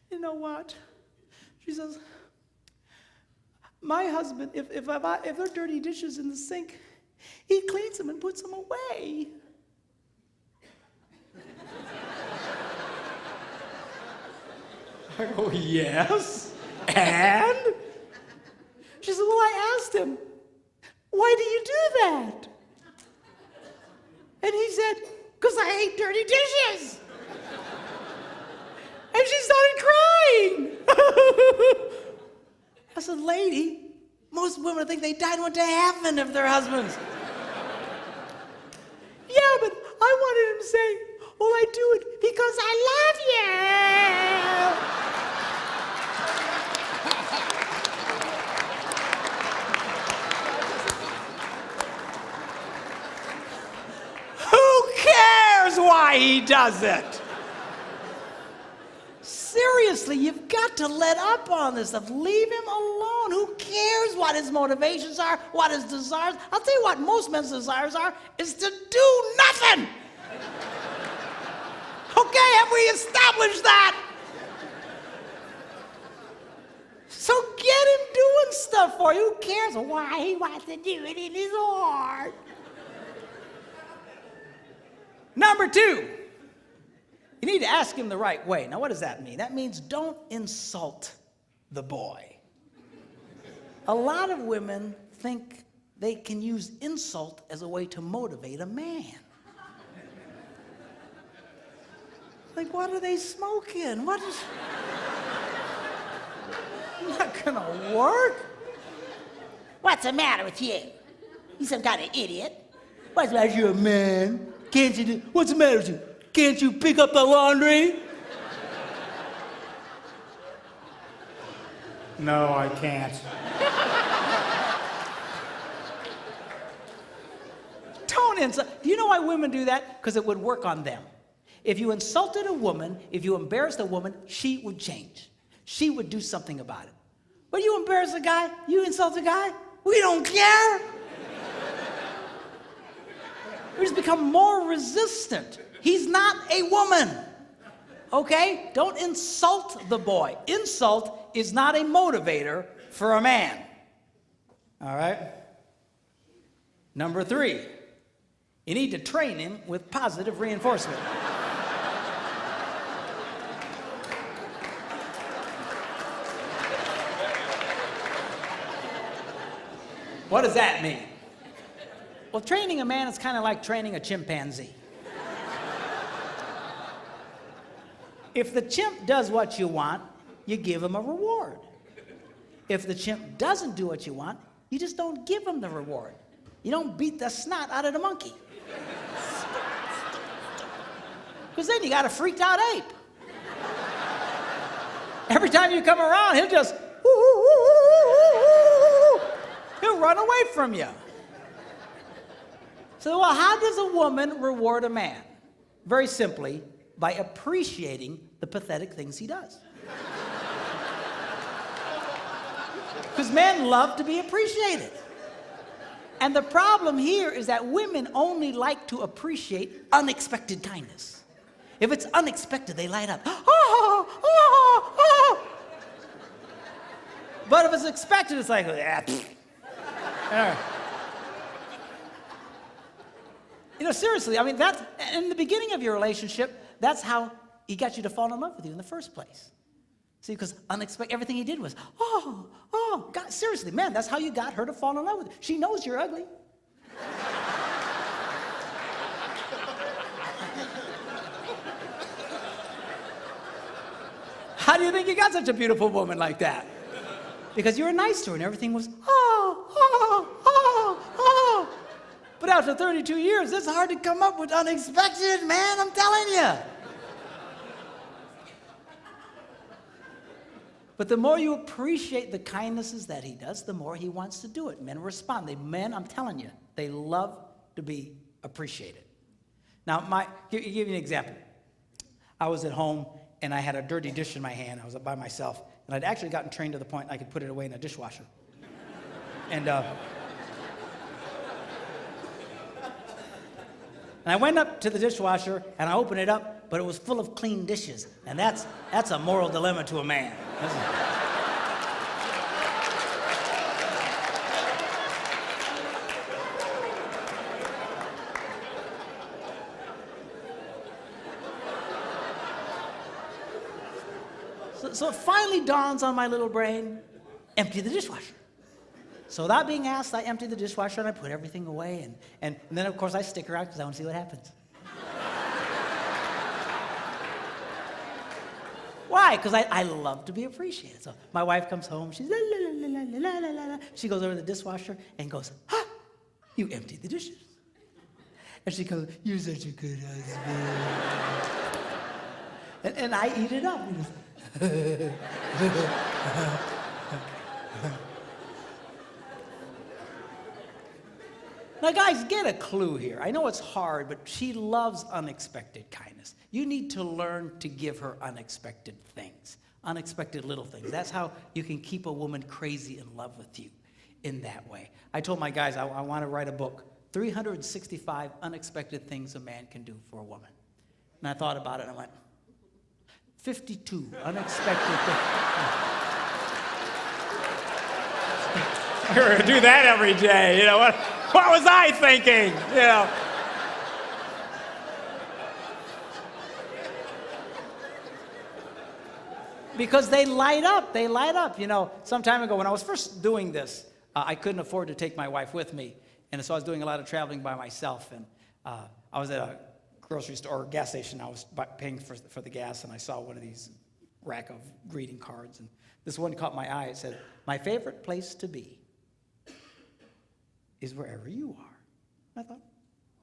you know what? She says, my husband, if there are dirty dishes in the sink, he cleans them and puts them away. I go, yes. And? She said, well, I asked him, why do you do that? And he said, because I hate dirty dishes. And she started crying. I said, lady, most women think they died and went to heaven if their husbands. Yeah, but I wanted him to say, well, I do it because I love you. Who cares why he does it? Seriously, you've got to let up on this stuff. Leave him alone. Who cares what his motivations are, what his desires? I'll tell you what most men's desires are, is to do nothing. Okay, have we established that? So get him doing stuff for you. Who cares why he wants to do it in his heart? Number 2, you need to ask him the right way. Now, what does that mean? That means don't insult the boy. A lot of women think they can use insult as a way to motivate a man. Like, what are they smoking? What is... not gonna work. What's the matter with you? You some kind of idiot. What's the matter with you, a man? Can't you do... What's the matter with you? Can't you pick up the laundry? No, I can't. Don't insult. Do you know why women do that? Because it would work on them. If you insulted a woman, if you embarrassed a woman, she would change. She would do something about it. But you embarrass a guy, you insult a guy, we don't care. We just become more resistant. He's not a woman. Okay? Don't insult the boy. Insult is not a motivator for a man. All right? Number 3, you need to train him with positive reinforcement. What does that mean? Well, training a man is kind of like training a chimpanzee. If the chimp does what you want, you give him a reward. If the chimp doesn't do what you want, you just don't give him the reward. You don't beat the snot out of the monkey. Because then you got a freaked out ape. Every time you come around, he'll just, he'll run away from you. So, well, how does a woman reward a man? Very simply, by appreciating the pathetic things he does. Because men love to be appreciated. And the problem here is that women only like to appreciate unexpected kindness. If it's unexpected, they light up. Oh, oh, oh. But if it's expected, it's like, You know, seriously, I mean, that's, in the beginning of your relationship, that's how he got you to fall in love with you in the first place. See, because unexpected, everything he did was, God, seriously, man, that's how you got her to fall in love with you. She knows you're ugly. How do you think you got such a beautiful woman like that? Because you were nice to her and everything was, But after 32 years, it's hard to come up with unexpected, man, I'm telling you. But the more you appreciate the kindnesses that he does, the more he wants to do it. Men respond. Men, I'm telling you, they love to be appreciated. Now, give you an example. I was at home, and I had a dirty dish in my hand. I was by myself, and I'd actually gotten trained to the point I could put it away in a dishwasher. And I went up to the dishwasher, and I opened it up, but it was full of clean dishes. And that's a moral dilemma to a man. So it finally dawns on my little brain, empty the dishwasher. So without being asked, I emptied the dishwasher and I put everything away. And then, of course, I stick around because I want to see what happens. Why? Because I love to be appreciated. So my wife comes home. She's la, la, la, la, la, la, la, la. She goes over to the dishwasher and goes, you emptied the dishes. And she goes, you're such a good husband. and I eat it up. Now, guys, get a clue here. I know it's hard, but she loves unexpected kindness. You need to learn to give her unexpected things, unexpected little things. That's how you can keep a woman crazy in love with you in that way. I told my guys I want to write a book, 365 unexpected things a man can do for a woman. And I thought about it, and I went, 52 unexpected things. You're going to do that every day, you know what? What was I thinking? You know. Because they light up. They light up. You know, some time ago when I was first doing this, I couldn't afford to take my wife with me. And so I was doing a lot of traveling by myself. And I was at a grocery store or gas station. I was paying for the gas, and I saw one of these rack of greeting cards. And this one caught my eye. It said, "My favorite place to be is wherever you are." And I thought,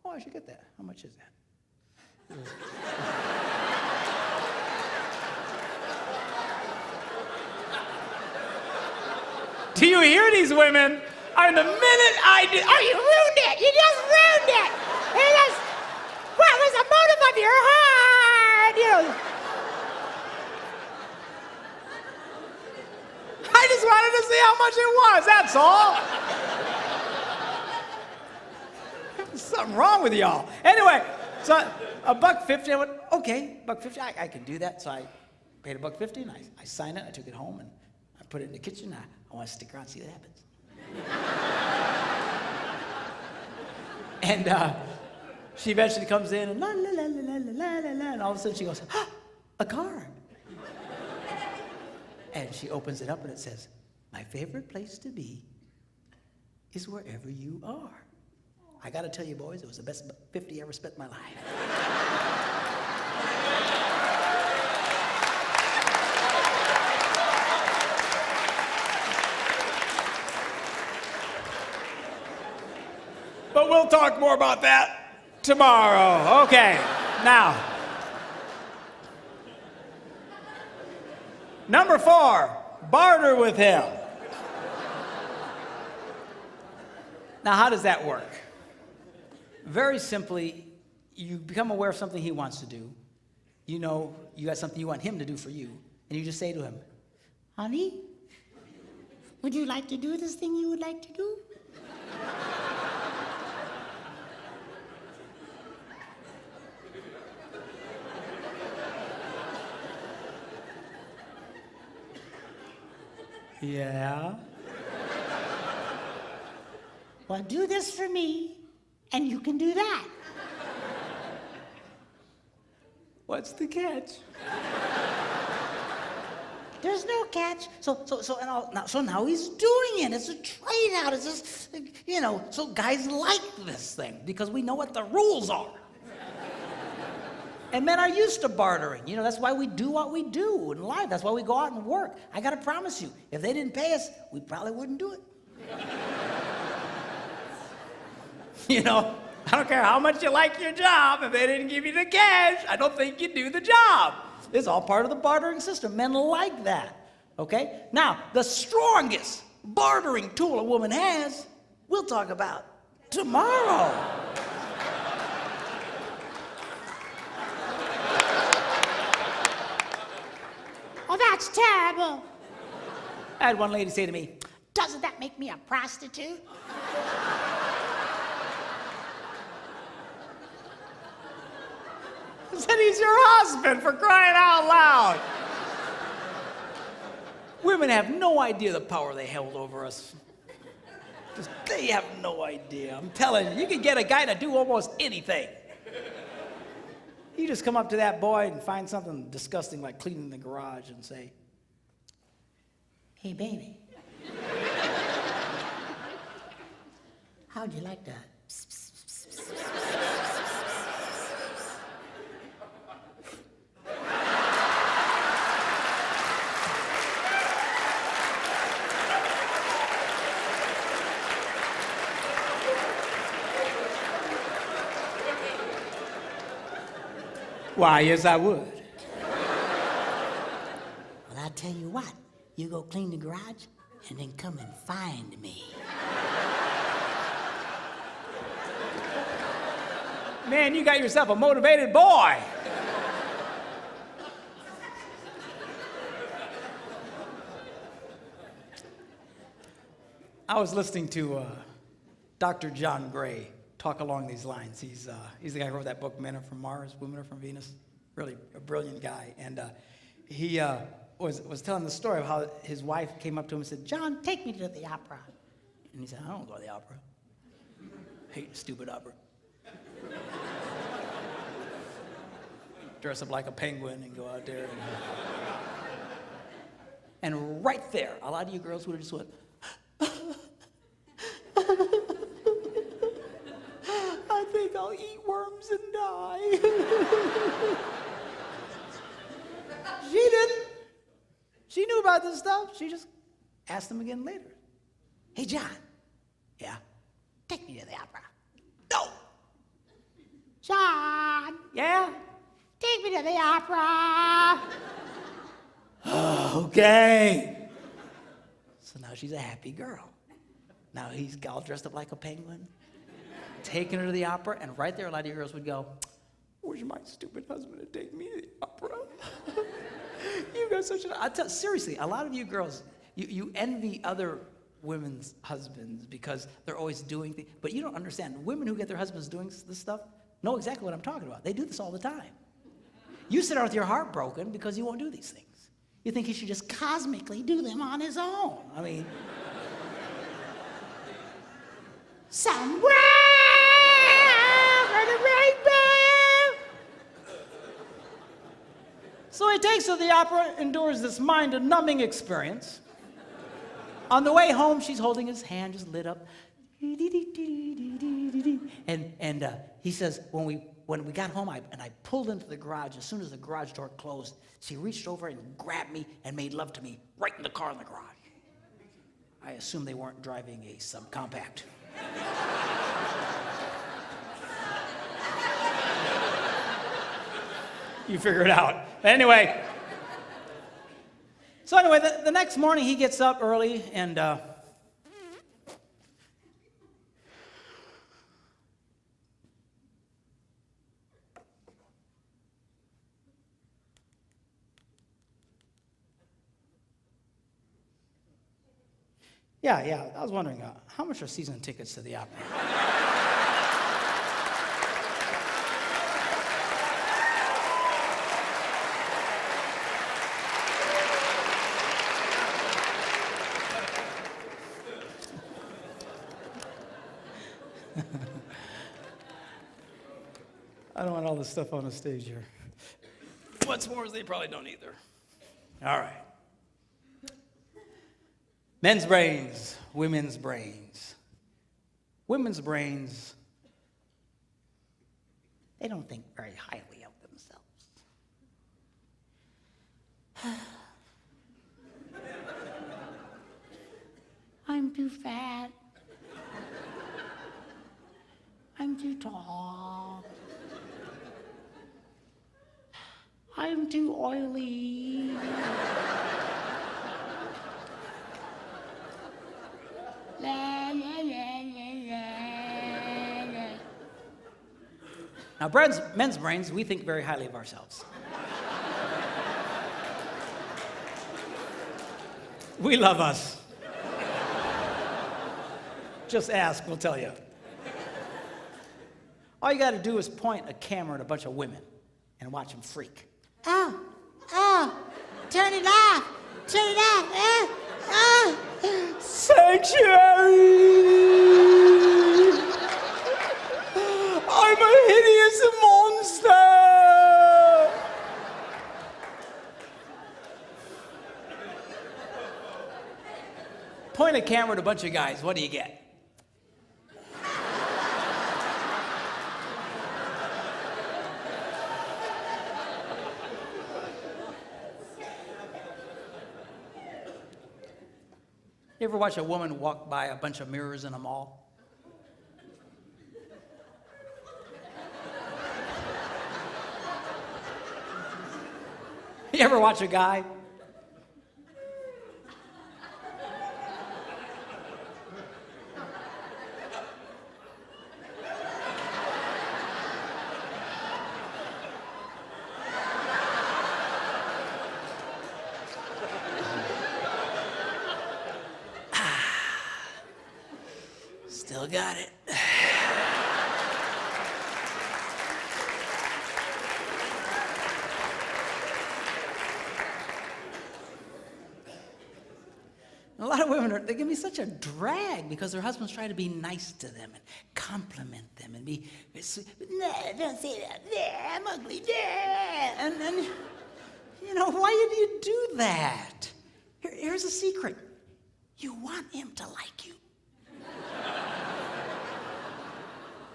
oh, I should get that. How much is that? Do you hear these women? The minute I did, Oh, you ruined it! You just ruined it! It is, what was the motive of your heart? I just wanted to see how much it was, that's all. There's something wrong with y'all. Anyway, so $1.50, I went, okay, $1.50, I can do that. So I paid $1.50 and I signed it, I took it home and I put it in the kitchen. I want to stick around and see what happens. And she eventually comes in and la la la la la la la la, and all of a sudden she goes, ah, a card. And she opens it up and it says, my favorite place to be is wherever you are. I got to tell you, boys, it was the best $50 I ever spent in my life. But we'll talk more about that tomorrow. Okay, now. Number 4, barter with him. Now, how does that work? Very simply, you become aware of something he wants to do. You know you got something you want him to do for you, and you just say to him, Honey, would you like to do this thing you would like to do? yeah. Well, do this for me, and you can do that. What's the catch? There's no catch. So now he's doing it. It's a trade out. It's just, So guys like this thing because we know what the rules are. And men are used to bartering. That's why we do what we do in life. That's why we go out and work. I got to promise you, if they didn't pay us, we probably wouldn't do it. I don't care how much you like your job. If they didn't give you the cash, I don't think you do the job. It's all part of the bartering system. Men like that, okay? Now, the strongest bartering tool a woman has, we'll talk about tomorrow. oh, that's terrible. I had one lady say to me, Doesn't that make me a prostitute? I said, he's your husband, for crying out loud. Women have no idea the power they held over us. They have no idea. I'm telling you, you can get a guy to do almost anything. You just come up to that boy and find something disgusting like cleaning the garage and say, Hey, baby. How'd you like that? Why, yes, I would. Well, I tell you what, you go clean the garage and then come and find me. Man, you got yourself a motivated boy. I was listening to Dr. John Gray talk along these lines. He's the guy who wrote that book, Men Are From Mars, Women Are From Venus. Really a brilliant guy. And he was telling the story of how his wife came up to him and said, John, take me to the opera. And he said, I don't go to the opera. Hate stupid opera. Dress up like a penguin and go out there. And right there, a lot of you girls would have just went, I think I'll eat worms and die. She didn't. She knew about this stuff. She just asked him again later. Hey, John. Yeah? Take me to the opera. No. John, Yeah? take me to the opera. Okay. So now she's a happy girl. Now he's all dressed up like a penguin, taking her to the opera, and right there, a lot of you girls would go, wish my stupid husband would take me to the opera. You got such an... seriously, a lot of you girls, you envy other women's husbands because they're always doing things. But you don't understand. Women who get their husbands doing this stuff know exactly what I'm talking about. They do this all the time. You sit out with your heart broken because he won't do these things. You think he should just cosmically do them on his own. I mean... Somewhere over the rainbow. So he takes her to the opera, endures this mind-numbing experience. On the way home, she's holding his hand, just lit up. And he says, when we got home, I pulled into the garage. As soon as the garage door closed, she reached over and grabbed me and made love to me right in the car in the garage. I assume they weren't driving a subcompact. You figure it out. Anyway. So anyway, the next morning he gets up early and yeah, I was wondering, how much are season tickets to the opera? I don't want all this stuff on the stage here. What's more is they probably don't either. All right. Men's brains, women's brains. Women's brains, they don't think very highly of themselves. I'm too fat. I'm too tall. I'm too oily. La, la, la, la, la, la. Now, men's brains, we think very highly of ourselves. We love us. Just ask, we'll tell you. All you got to do is point a camera at a bunch of women and watch them freak. Oh, turn it off. Turn it off. Sanctuary! I'm a hideous monster! Point a camera at a bunch of guys, what do you get? You ever watch a woman walk by a bunch of mirrors in a mall? You ever watch a guy? Still got it. A lot of women they can be such a drag because their husbands try to be nice to them and compliment them and be, nah, don't say that, nah, I'm ugly, nah. And you know, why do you do that? Here's a secret. You want him to like you.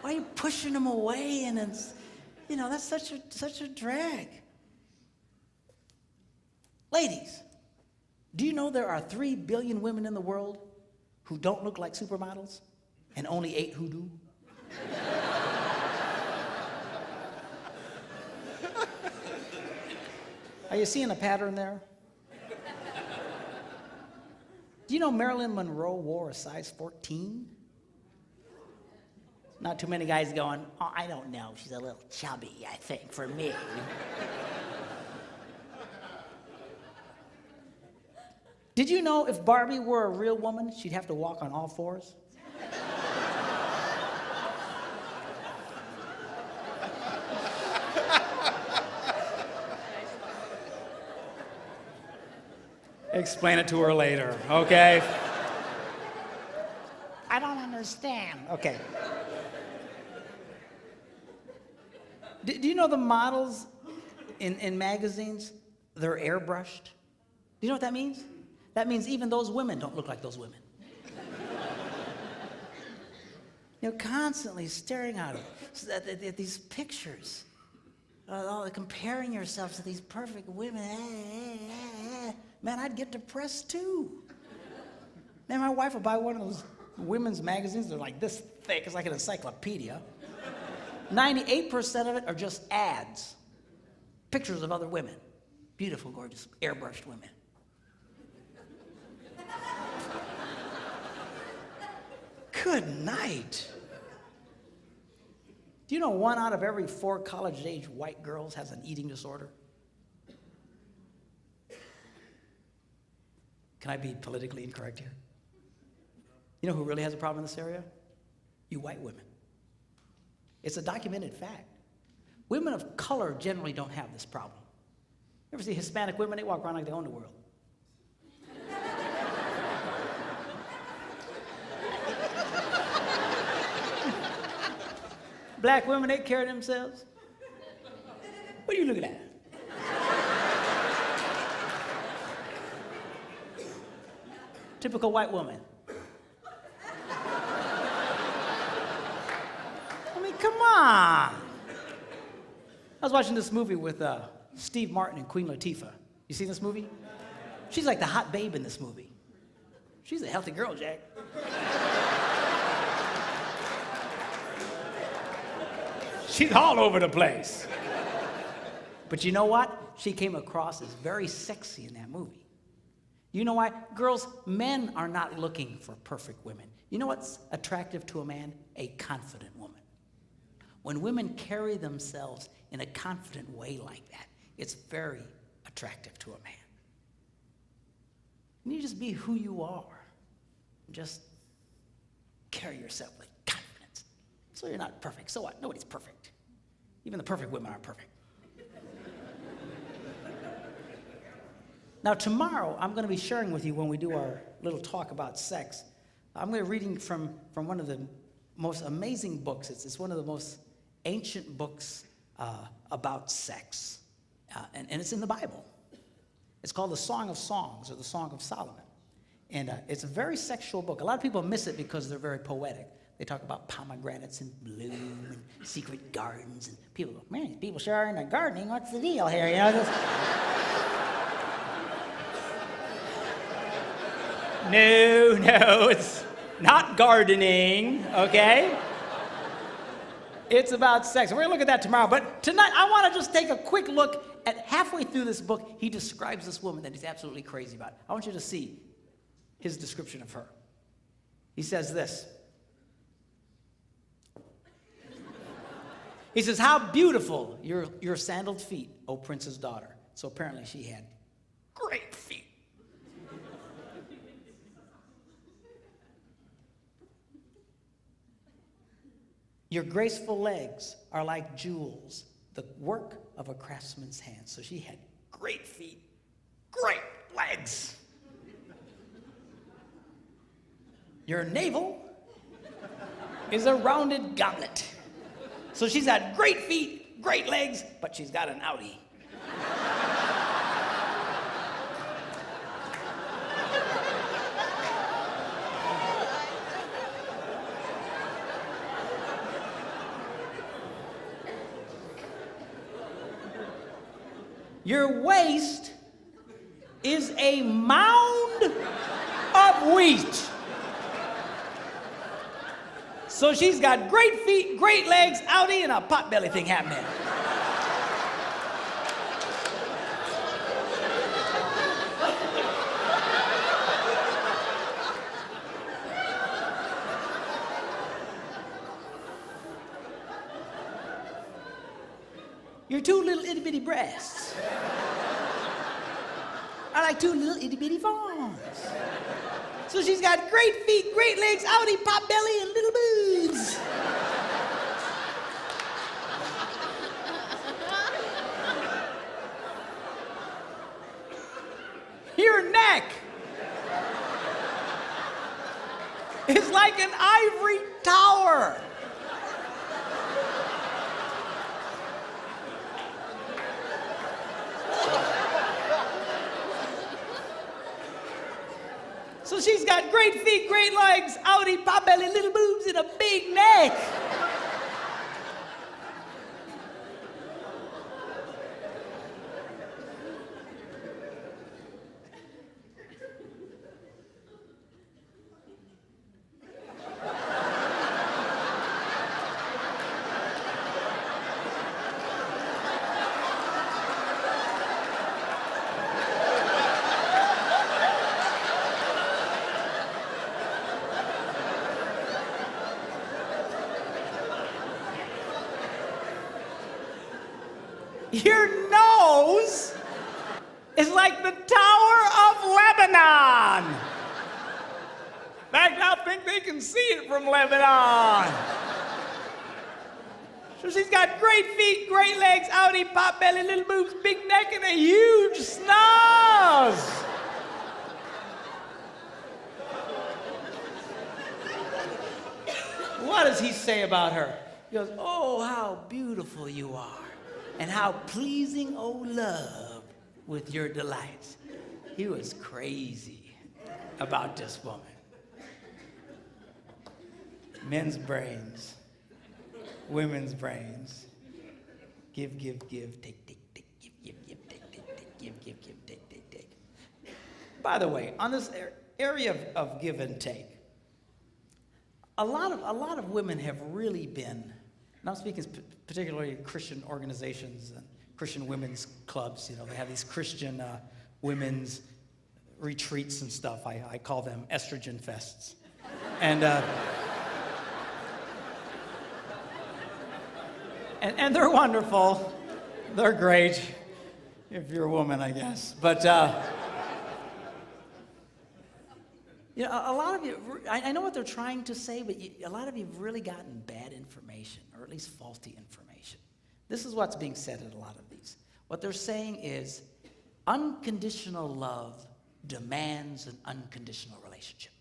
Why are you pushing him away? And it's, you know, that's such a drag. Ladies, do you know there are 3 billion women in the world who don't look like supermodels and only 8 who do? Are you seeing a pattern there? Do you know Marilyn Monroe wore a size 14? Not too many guys going, oh, I don't know, she's a little chubby, I think, for me. Did you know if Barbie were a real woman, she'd have to walk on all fours? Explain it to her later, okay? I don't understand. Okay. Do you know the models in magazines, they're airbrushed? Do you know what that means? That means even those women don't look like those women. You're constantly staring at these pictures, comparing yourself to these perfect women. Man, I'd get depressed too. Man, my wife will buy one of those women's magazines. They're like this thick. It's like an encyclopedia. 98% of it are just ads. Pictures of other women. Beautiful, gorgeous, airbrushed women. Good night. Do you know 1 out of every 4 college-age white girls has an eating disorder? Can I be politically incorrect here? You know who really has a problem in this area? You white women. It's a documented fact. Women of color generally don't have this problem. You ever see Hispanic women? They walk around like they own the world. Black women, they care of themselves. What are you looking at? Typical white woman. I mean, come on. I was watching this movie with Steve Martin and Queen Latifah. You seen this movie? She's like the hot babe in this movie. She's a healthy girl, Jack. She's all over the place. But you know what? She came across as very sexy in that movie. You know why? Girls, men are not looking for perfect women. You know what's attractive to a man? A confident woman. When women carry themselves in a confident way like that, it's very attractive to a man. You just be who you are. Just carry yourself with confidence. So you're not perfect. So what? Nobody's perfect. Even the perfect women aren't perfect. Now, tomorrow, I'm going to be sharing with you when we do our little talk about sex. I'm going to be reading from one of the most amazing books. It's one of the most ancient books about sex. And it's in the Bible. It's called the Song of Songs, or the Song of Solomon. And it's a very sexual book. A lot of people miss it because they're very poetic. They talk about pomegranates in bloom and secret gardens. And people go, man, people sure are into gardening. What's the deal here? You know, just... No, it's not gardening, okay? It's about sex. We're going to look at that tomorrow. But tonight, I want to just take a quick look at halfway through this book. He describes this woman that he's absolutely crazy about. I want you to see his description of her. He says this. He says, how beautiful your sandaled feet, O prince's daughter. So apparently she had great feet. Your graceful legs are like jewels, the work of a craftsman's hands. So she had great feet, great legs. Your navel is a rounded goblet. So she's got great feet, great legs, but she's got an outie. Your waist is a mound of wheat. So she's got great feet, great legs, outie, and a potbelly thing happening. your two little itty bitty breasts are like two little itty bitty fawns. So she's got great feet, great legs, outie, pop belly, and little boobs. Your neck is like an ivory tower. So she's got great feet, great legs, outie, pop belly, little boobs, and a big neck. Your nose is like the Tower of Lebanon. In fact, I think they can see it from Lebanon. So she's got great feet, great legs, outie, pop belly, little boobs, big neck, and a huge snaz. What does he say about her? He goes, oh, how beautiful you are. And how pleasing, O love, with your delights. He was crazy about this woman. Men's brains, women's brains. Give, give, give, take, take, take, give, give, give, take, take, take, give, give, give, take, take, take. By the way, on this area of give and take, a lot of women have really been, and I'm speaking particularly Christian organizations and Christian women's clubs. You know, they have these Christian women's retreats and stuff. I call them estrogen fests. And they're wonderful. They're great if you're a woman, I guess. But you know, a lot of you, I know what they're trying to say, but a lot of you have really gotten bad information, or at least faulty information. This is what's being said in a lot of these. What they're saying is unconditional love demands an unconditional relationship.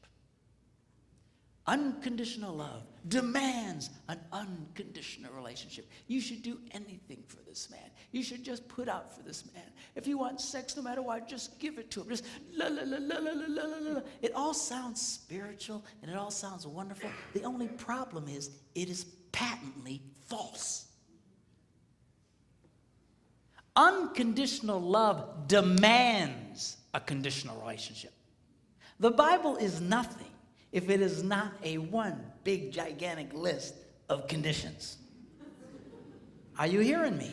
Unconditional love demands an unconditional relationship. You should do anything for this man. You should just put out for this man. If you want sex, no matter what, just give it to him. Just la la la la la la la la. It all sounds spiritual and it all sounds wonderful. The only problem is it is patently false. Unconditional love demands a conditional relationship. The Bible is nothing if it is not a one big gigantic list of conditions. Are you hearing me?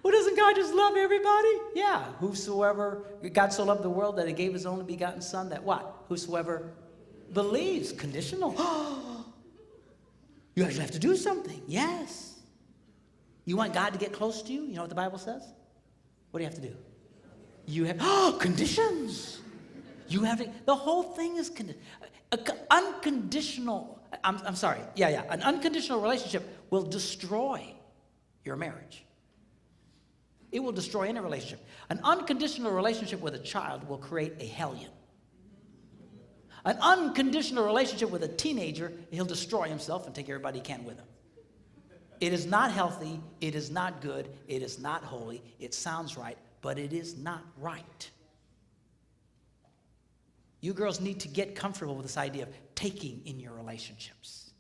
Well, doesn't God just love everybody? Yeah. Whosoever, God so loved the world that he gave his only begotten son, that what? Whosoever believes. Conditional. You actually have to do something. Yes. You want God to get close to you? You know what the Bible says? What do you have to do? You have, conditions. You have to, the whole thing is unconditional. I'm sorry. Yeah. An unconditional relationship will destroy your marriage. It will destroy any relationship. An unconditional relationship with a child will create a hellion. An unconditional relationship with a teenager, he'll destroy himself and take everybody he can with him. It is not healthy. It is not good. It is not holy. It sounds right, but it is not right. You girls need to get comfortable with this idea of taking in your relationships.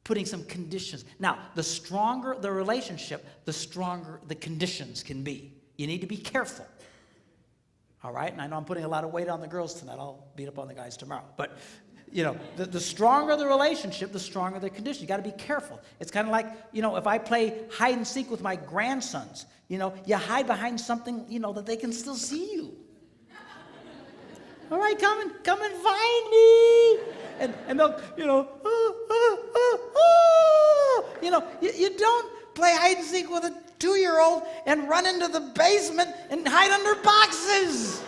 Putting some conditions. Now, the stronger the relationship, the stronger the conditions can be. You need to be careful. All right? And I know I'm putting a lot of weight on the girls tonight. I'll beat up on the guys tomorrow. But, you know, the stronger the relationship, the stronger the condition. You got to be careful. It's kind of like, you know, if I play hide and seek with my grandsons, you know, you hide behind something, you know, that they can still see you. All right, come and find me. And they'll, you know, you know, you don't play hide and seek with a 2-year-old and run into the basement and hide under boxes.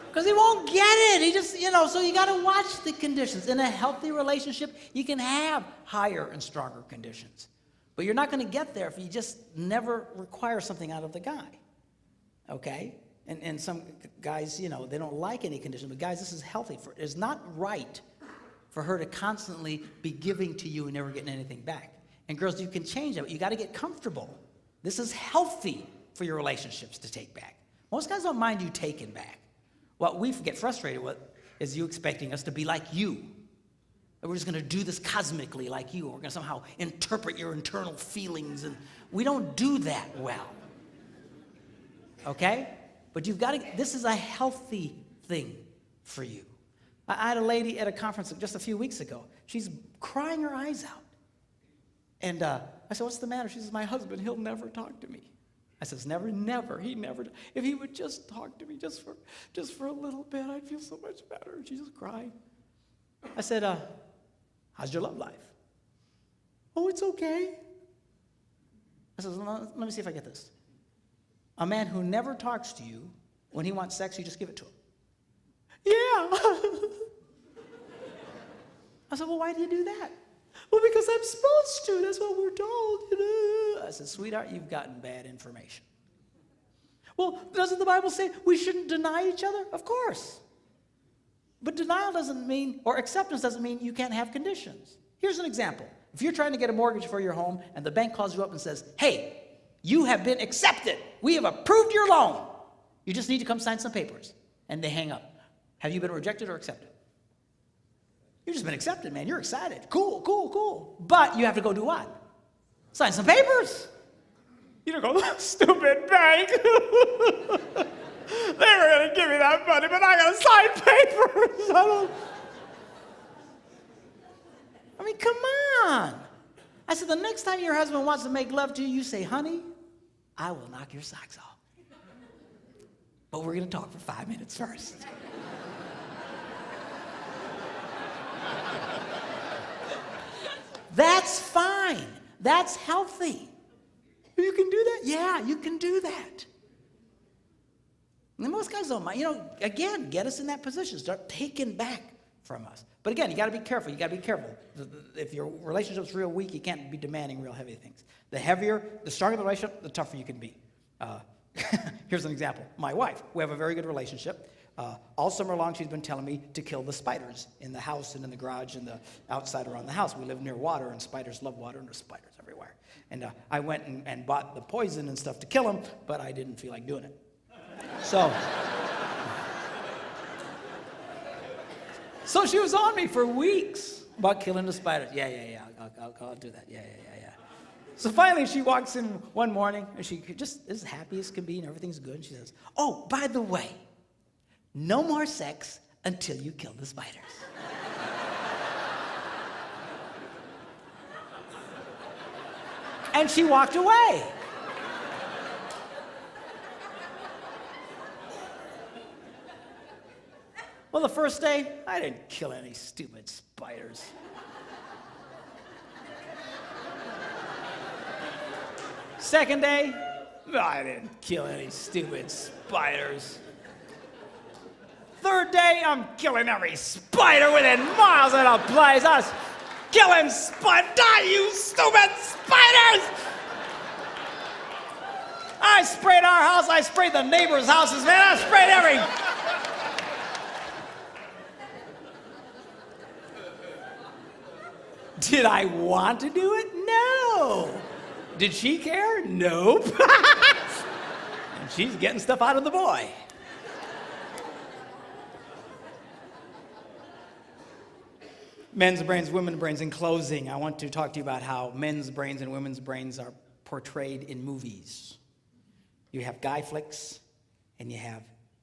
Because he won't get it. He just, so you got to watch the conditions. In a healthy relationship, you can have higher and stronger conditions. But you're not going to get there if you just never require something out of the guy. Okay? And some guys, they don't like any condition. But guys, this is healthy. It's not right for her to constantly be giving to you and never getting anything back. And girls, you can change that, but you got to get comfortable. This is healthy for your relationships to take back. Most guys don't mind you taking back. What we get frustrated with is you expecting us to be like you. That we're just going to do this cosmically like you. We're going to somehow interpret your internal feelings. And we don't do that well. Okay? But you've got to, this is a healthy thing for you. I had a lady at a conference just a few weeks ago. She's crying her eyes out. And I said, what's the matter? She says, my husband, he'll never talk to me. I says, never, he never. If he would just talk to me just for a little bit, I'd feel so much better. And she's just crying. I said, how's your love life? Oh, it's okay. I says, let me see if I get this. A man who never talks to you, when he wants sex, you just give it to him. Yeah. I said, well, why do you do that? Well, because I'm supposed to. That's what we're told. I said, sweetheart, you've gotten bad information. Well, doesn't the Bible say we shouldn't deny each other? Of course. But denial doesn't mean, or acceptance doesn't mean you can't have conditions. Here's an example. If you're trying to get a mortgage for your home and the bank calls you up and says, hey, you have been accepted. We have approved your loan. You just need to come sign some papers. And they hang up. Have you been rejected or accepted? You've just been accepted, man. You're excited. Cool. But you have to go do what? Sign some papers. You don't go, stupid bank. They were going to give me that money, but I got to sign papers. I mean, come on. I said, the next time your husband wants to make love to you, you say, honey, I will knock your socks off. But we're going to talk for 5 minutes first. That's fine. That's healthy. You can do that? Yeah, you can do that. And most guys don't mind. Again, get us in that position. Start taking back from us. But again, you got to be careful. You got to be careful. If your relationship's real weak, you can't be demanding real heavy things. The stronger the relationship, the tougher you can be. Here's an example. My wife, we have a very good relationship. All summer long, she's been telling me to kill the spiders in the house and in the garage and the outside around the house. We live near water, and spiders love water, and there's spiders everywhere. And I went and bought the poison and stuff to kill them, but I didn't feel like doing it. So she was on me for weeks about killing the spiders. Yeah, I'll do that. Yeah. So finally, she walks in one morning, and she just as happy as can be, and everything's good. And she says, oh, by the way, no more sex until you kill the spiders. And she walked away. Well, the first day, I didn't kill any stupid spiders. Second day, I didn't kill any stupid spiders. Third day, I'm killing every spider within miles of the place. I was killing die, you stupid spiders! I sprayed our house, I sprayed the neighbors' houses, man. I sprayed every... Did I want to do it? No. Did she care? Nope. And she's getting stuff out of the boy. Men's brains, women's brains. In closing, I want to talk to you about how men's brains and women's brains are portrayed in movies. You have guy flicks and you have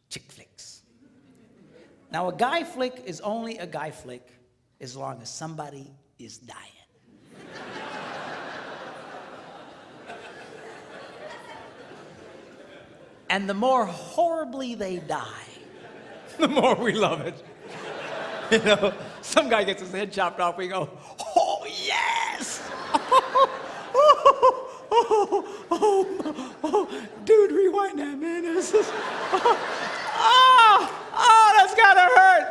chick flicks. Now, a guy flick is only a guy flick as long as somebody is dying. And the more horribly they die, the more we love it. Some guy gets his head chopped off, we go, oh, yes! Dude, rewind that, man. This is, that's gotta hurt.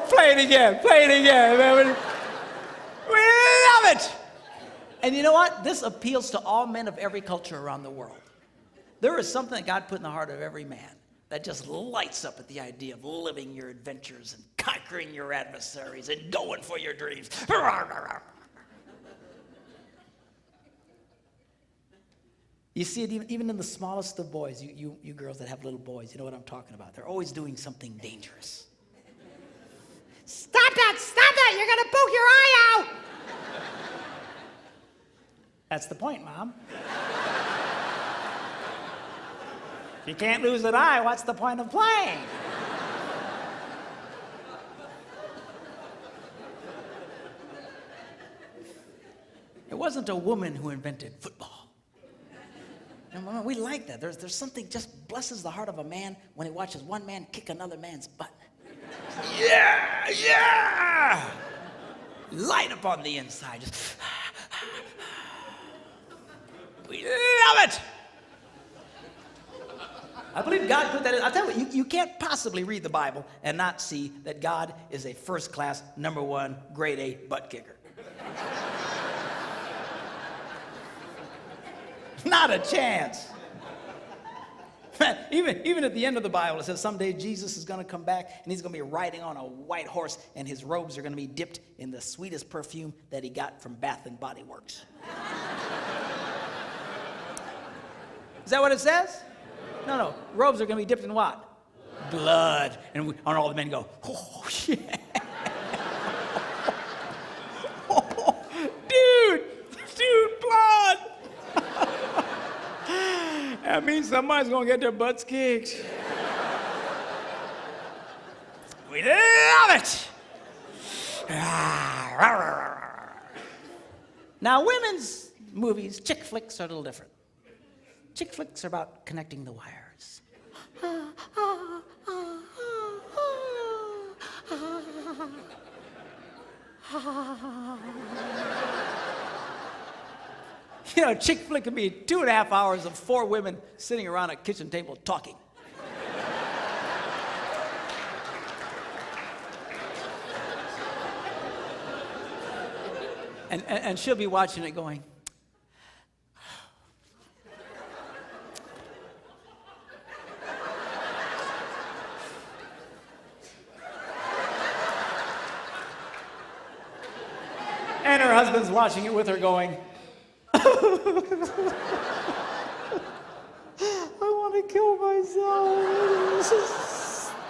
Play it again, man. We love it. And you know what? This appeals to all men of every culture around the world. There is something that God put in the heart of every man that just lights up at the idea of living your adventures and conquering your adversaries and going for your dreams. You see it even in the smallest of boys, you girls that have little boys, you know what I'm talking about. They're always doing something dangerous. Stop that! You're gonna poke your eye out! That's the point, Mom. If you can't lose an eye, what's the point of playing? It wasn't a woman who invented football. And we like that. There's something just blesses the heart of a man when he watches one man kick another man's butt. Yeah! Light up on the inside. Just we love it! I believe God put that in. I'll tell you, you can't possibly read the Bible and not see that God is a first-class, number one, grade A butt kicker. Not a chance. Even at the end of the Bible, it says someday Jesus is going to come back and he's going to be riding on a white horse and his robes are going to be dipped in the sweetest perfume that he got from Bath and Body Works. Is that what it says? No. Robes are going to be dipped in what? Blood. And all the men go, oh, shit. Dude, blood. That means somebody's going to get their butts kicked. We love it. Now, women's movies, chick flicks, are a little different. Chick flicks are about connecting the wires. You know, a chick flick could be 2.5 hours of 4 women sitting around a kitchen table talking. And she'll be watching it going, and her husband's watching it with her going, I want to kill myself. This is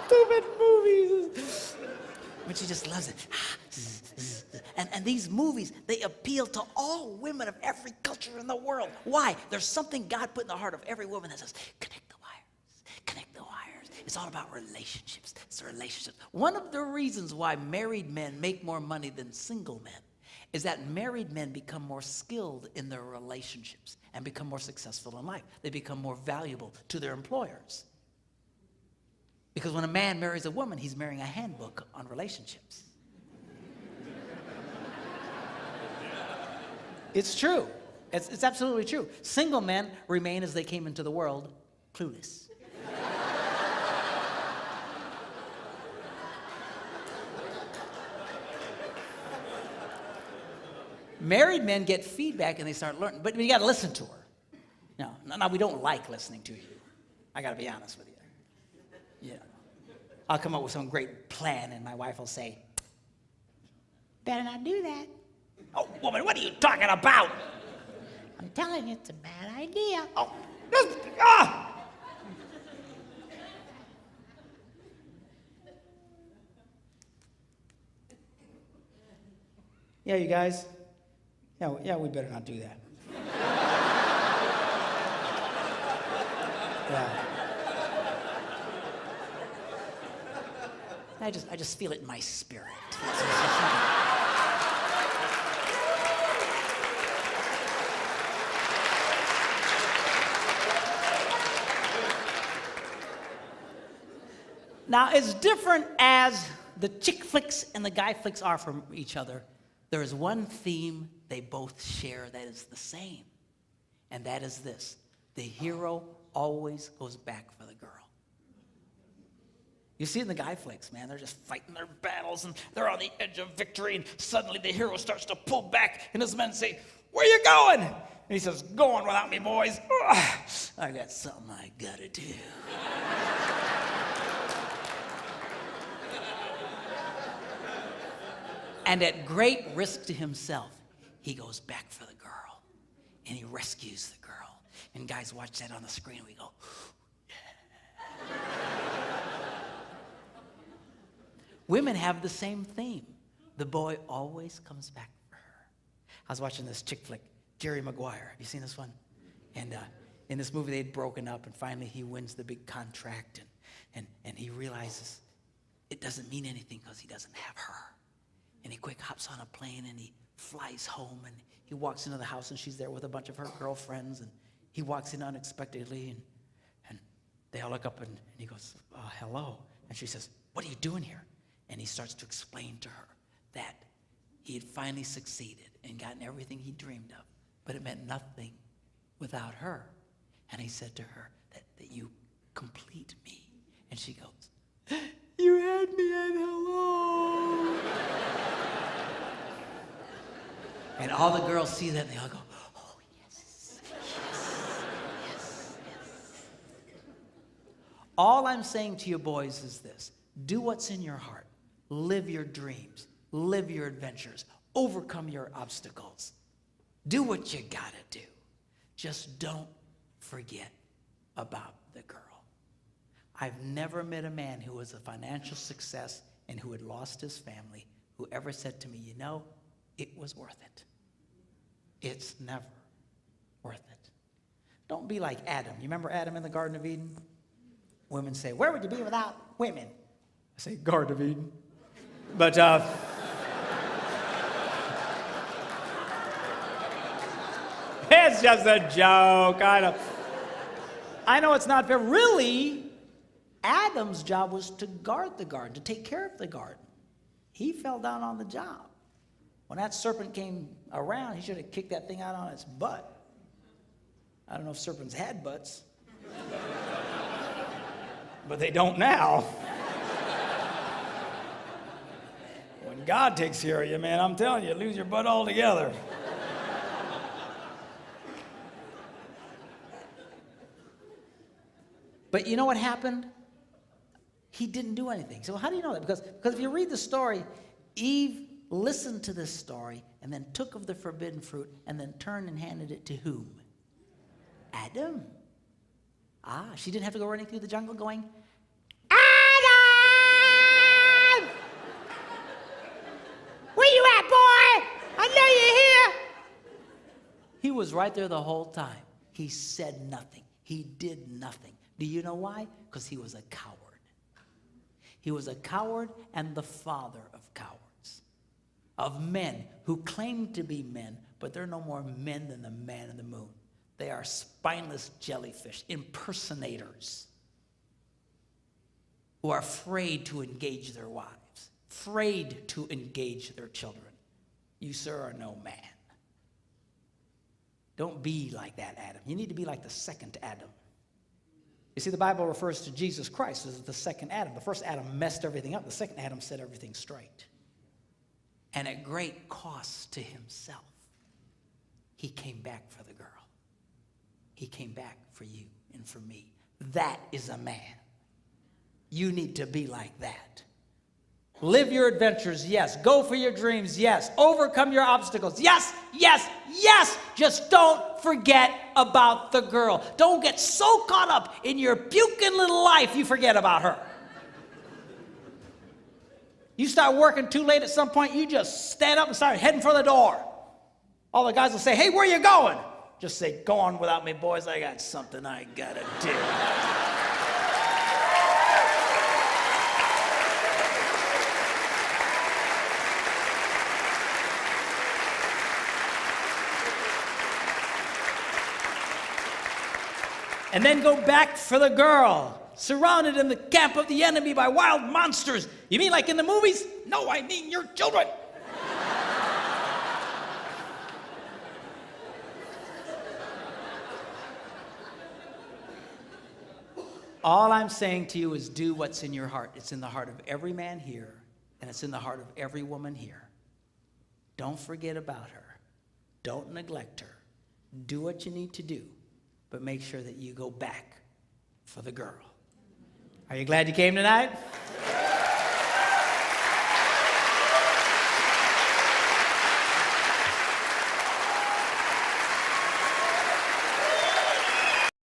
stupid movies. But she just loves it. And these movies, they appeal to all women of every culture in the world. Why? There's something God put in the heart of every woman that says, connect the wires. Connect the wires. It's all about relationships. It's the relationships. One of the reasons why married men make more money than single men is that married men become more skilled in their relationships and become more successful in life. They become more valuable to their employers. Because when a man marries a woman, he's marrying a handbook on relationships. It's true. It's absolutely true. Single men remain as they came into the world, clueless. Married men get feedback and they start learning, but you got to listen to her. No, we don't like listening to you. I got to be honest with you. Yeah. I'll come up with some great plan and my wife will say, Better not do that. oh, woman, what are you talking about? I'm telling you, it's a bad idea. Oh, Yeah, you guys. Yeah, we better not do that. Yeah. I just feel it in my spirit. Now, as different as the chick flicks and the guy flicks are from each other, there is one theme they both share that is the same. And that is this: the hero always goes back for the girl. You see it in the guy flicks, man. They're just fighting their battles, and they're on the edge of victory, and suddenly the hero starts to pull back, and his men say, "Where you going?" And he says, "Going without me, boys. Ugh, I got something I gotta do." And at great risk to himself, he goes back for the girl, and he rescues the girl. And guys watch that on the screen, and we go, yeah. Women have the same theme. The boy always comes back for her. I was watching this chick flick, Jerry Maguire. Have you seen this one? And in this movie, they'd broken up, and finally he wins the big contract, and he realizes it doesn't mean anything because he doesn't have her. And he quick hops on a plane, and he flies home, and he walks into the house, and she's there with a bunch of her girlfriends, and he walks in unexpectedly, and they all look up, and he goes, "Hello." And she says, "What are you doing here?" And he starts to explain to her that he had finally succeeded and gotten everything he dreamed of, but it meant nothing without her. And he said to her that you complete me. And she goes, "You had me at hello." And all the girls see that, and they all go, "Oh, yes, yes, yes, yes." All I'm saying to you boys is this: do what's in your heart. Live your dreams. Live your adventures. Overcome your obstacles. Do what you gotta do. Just don't forget about the girl. I've never met a man who was a financial success and who had lost his family who ever said to me, "You know, it was worth it." It's never worth it. Don't be like Adam. You remember Adam in the Garden of Eden? Women say, "Where would you be without women?" I say, "Garden of Eden." But it's just a joke. I know it's not fair. Really, Adam's job was to guard the garden, to take care of the garden. He fell down on the job. When that serpent came around, he should have kicked that thing out on its butt. I don't know if serpents had butts, but they don't now. When God takes care of you, man, I'm telling you, lose your butt altogether. But you know what happened? He didn't do anything. So how do you know that? Because if you read the story, Eve listened to this story and then took of the forbidden fruit and then turned and handed it to whom? Adam. She didn't have to go running through the jungle going, "Adam! Where you at, boy? I know you're here." He was right there the whole time. He said nothing. He did nothing. Do you know why? Because he was a coward. He was a coward and the father of cowards, of men who claim to be men, but they're no more men than the man in the moon. They are spineless jellyfish, impersonators, who are afraid to engage their wives, afraid to engage their children. You, sir, are no man. Don't be like that, Adam. You need to be like the second Adam. You see, the Bible refers to Jesus Christ as the second Adam. The first Adam messed everything up. The second Adam set everything straight. And at great cost to himself, he came back for the girl. He came back for you and for me. That is a man. You need to be like that. Live your adventures, yes. Go for your dreams, yes. Overcome your obstacles, yes, yes, yes. Just don't forget about the girl. Don't get so caught up in your puking little life you forget about her. You start working too late at some point, you just stand up and start heading for the door. All the guys will say, "Hey, where you going?" Just say, "Go on without me, boys. I got something I gotta do." And then go back for the girl, surrounded in the camp of the enemy by wild monsters. You mean like in the movies? No, I mean your children. All I'm saying to you is do what's in your heart. It's in the heart of every man here, and it's in the heart of every woman here. Don't forget about her. Don't neglect her. Do what you need to do, but make sure that you go back for the girl. Are you glad you came tonight?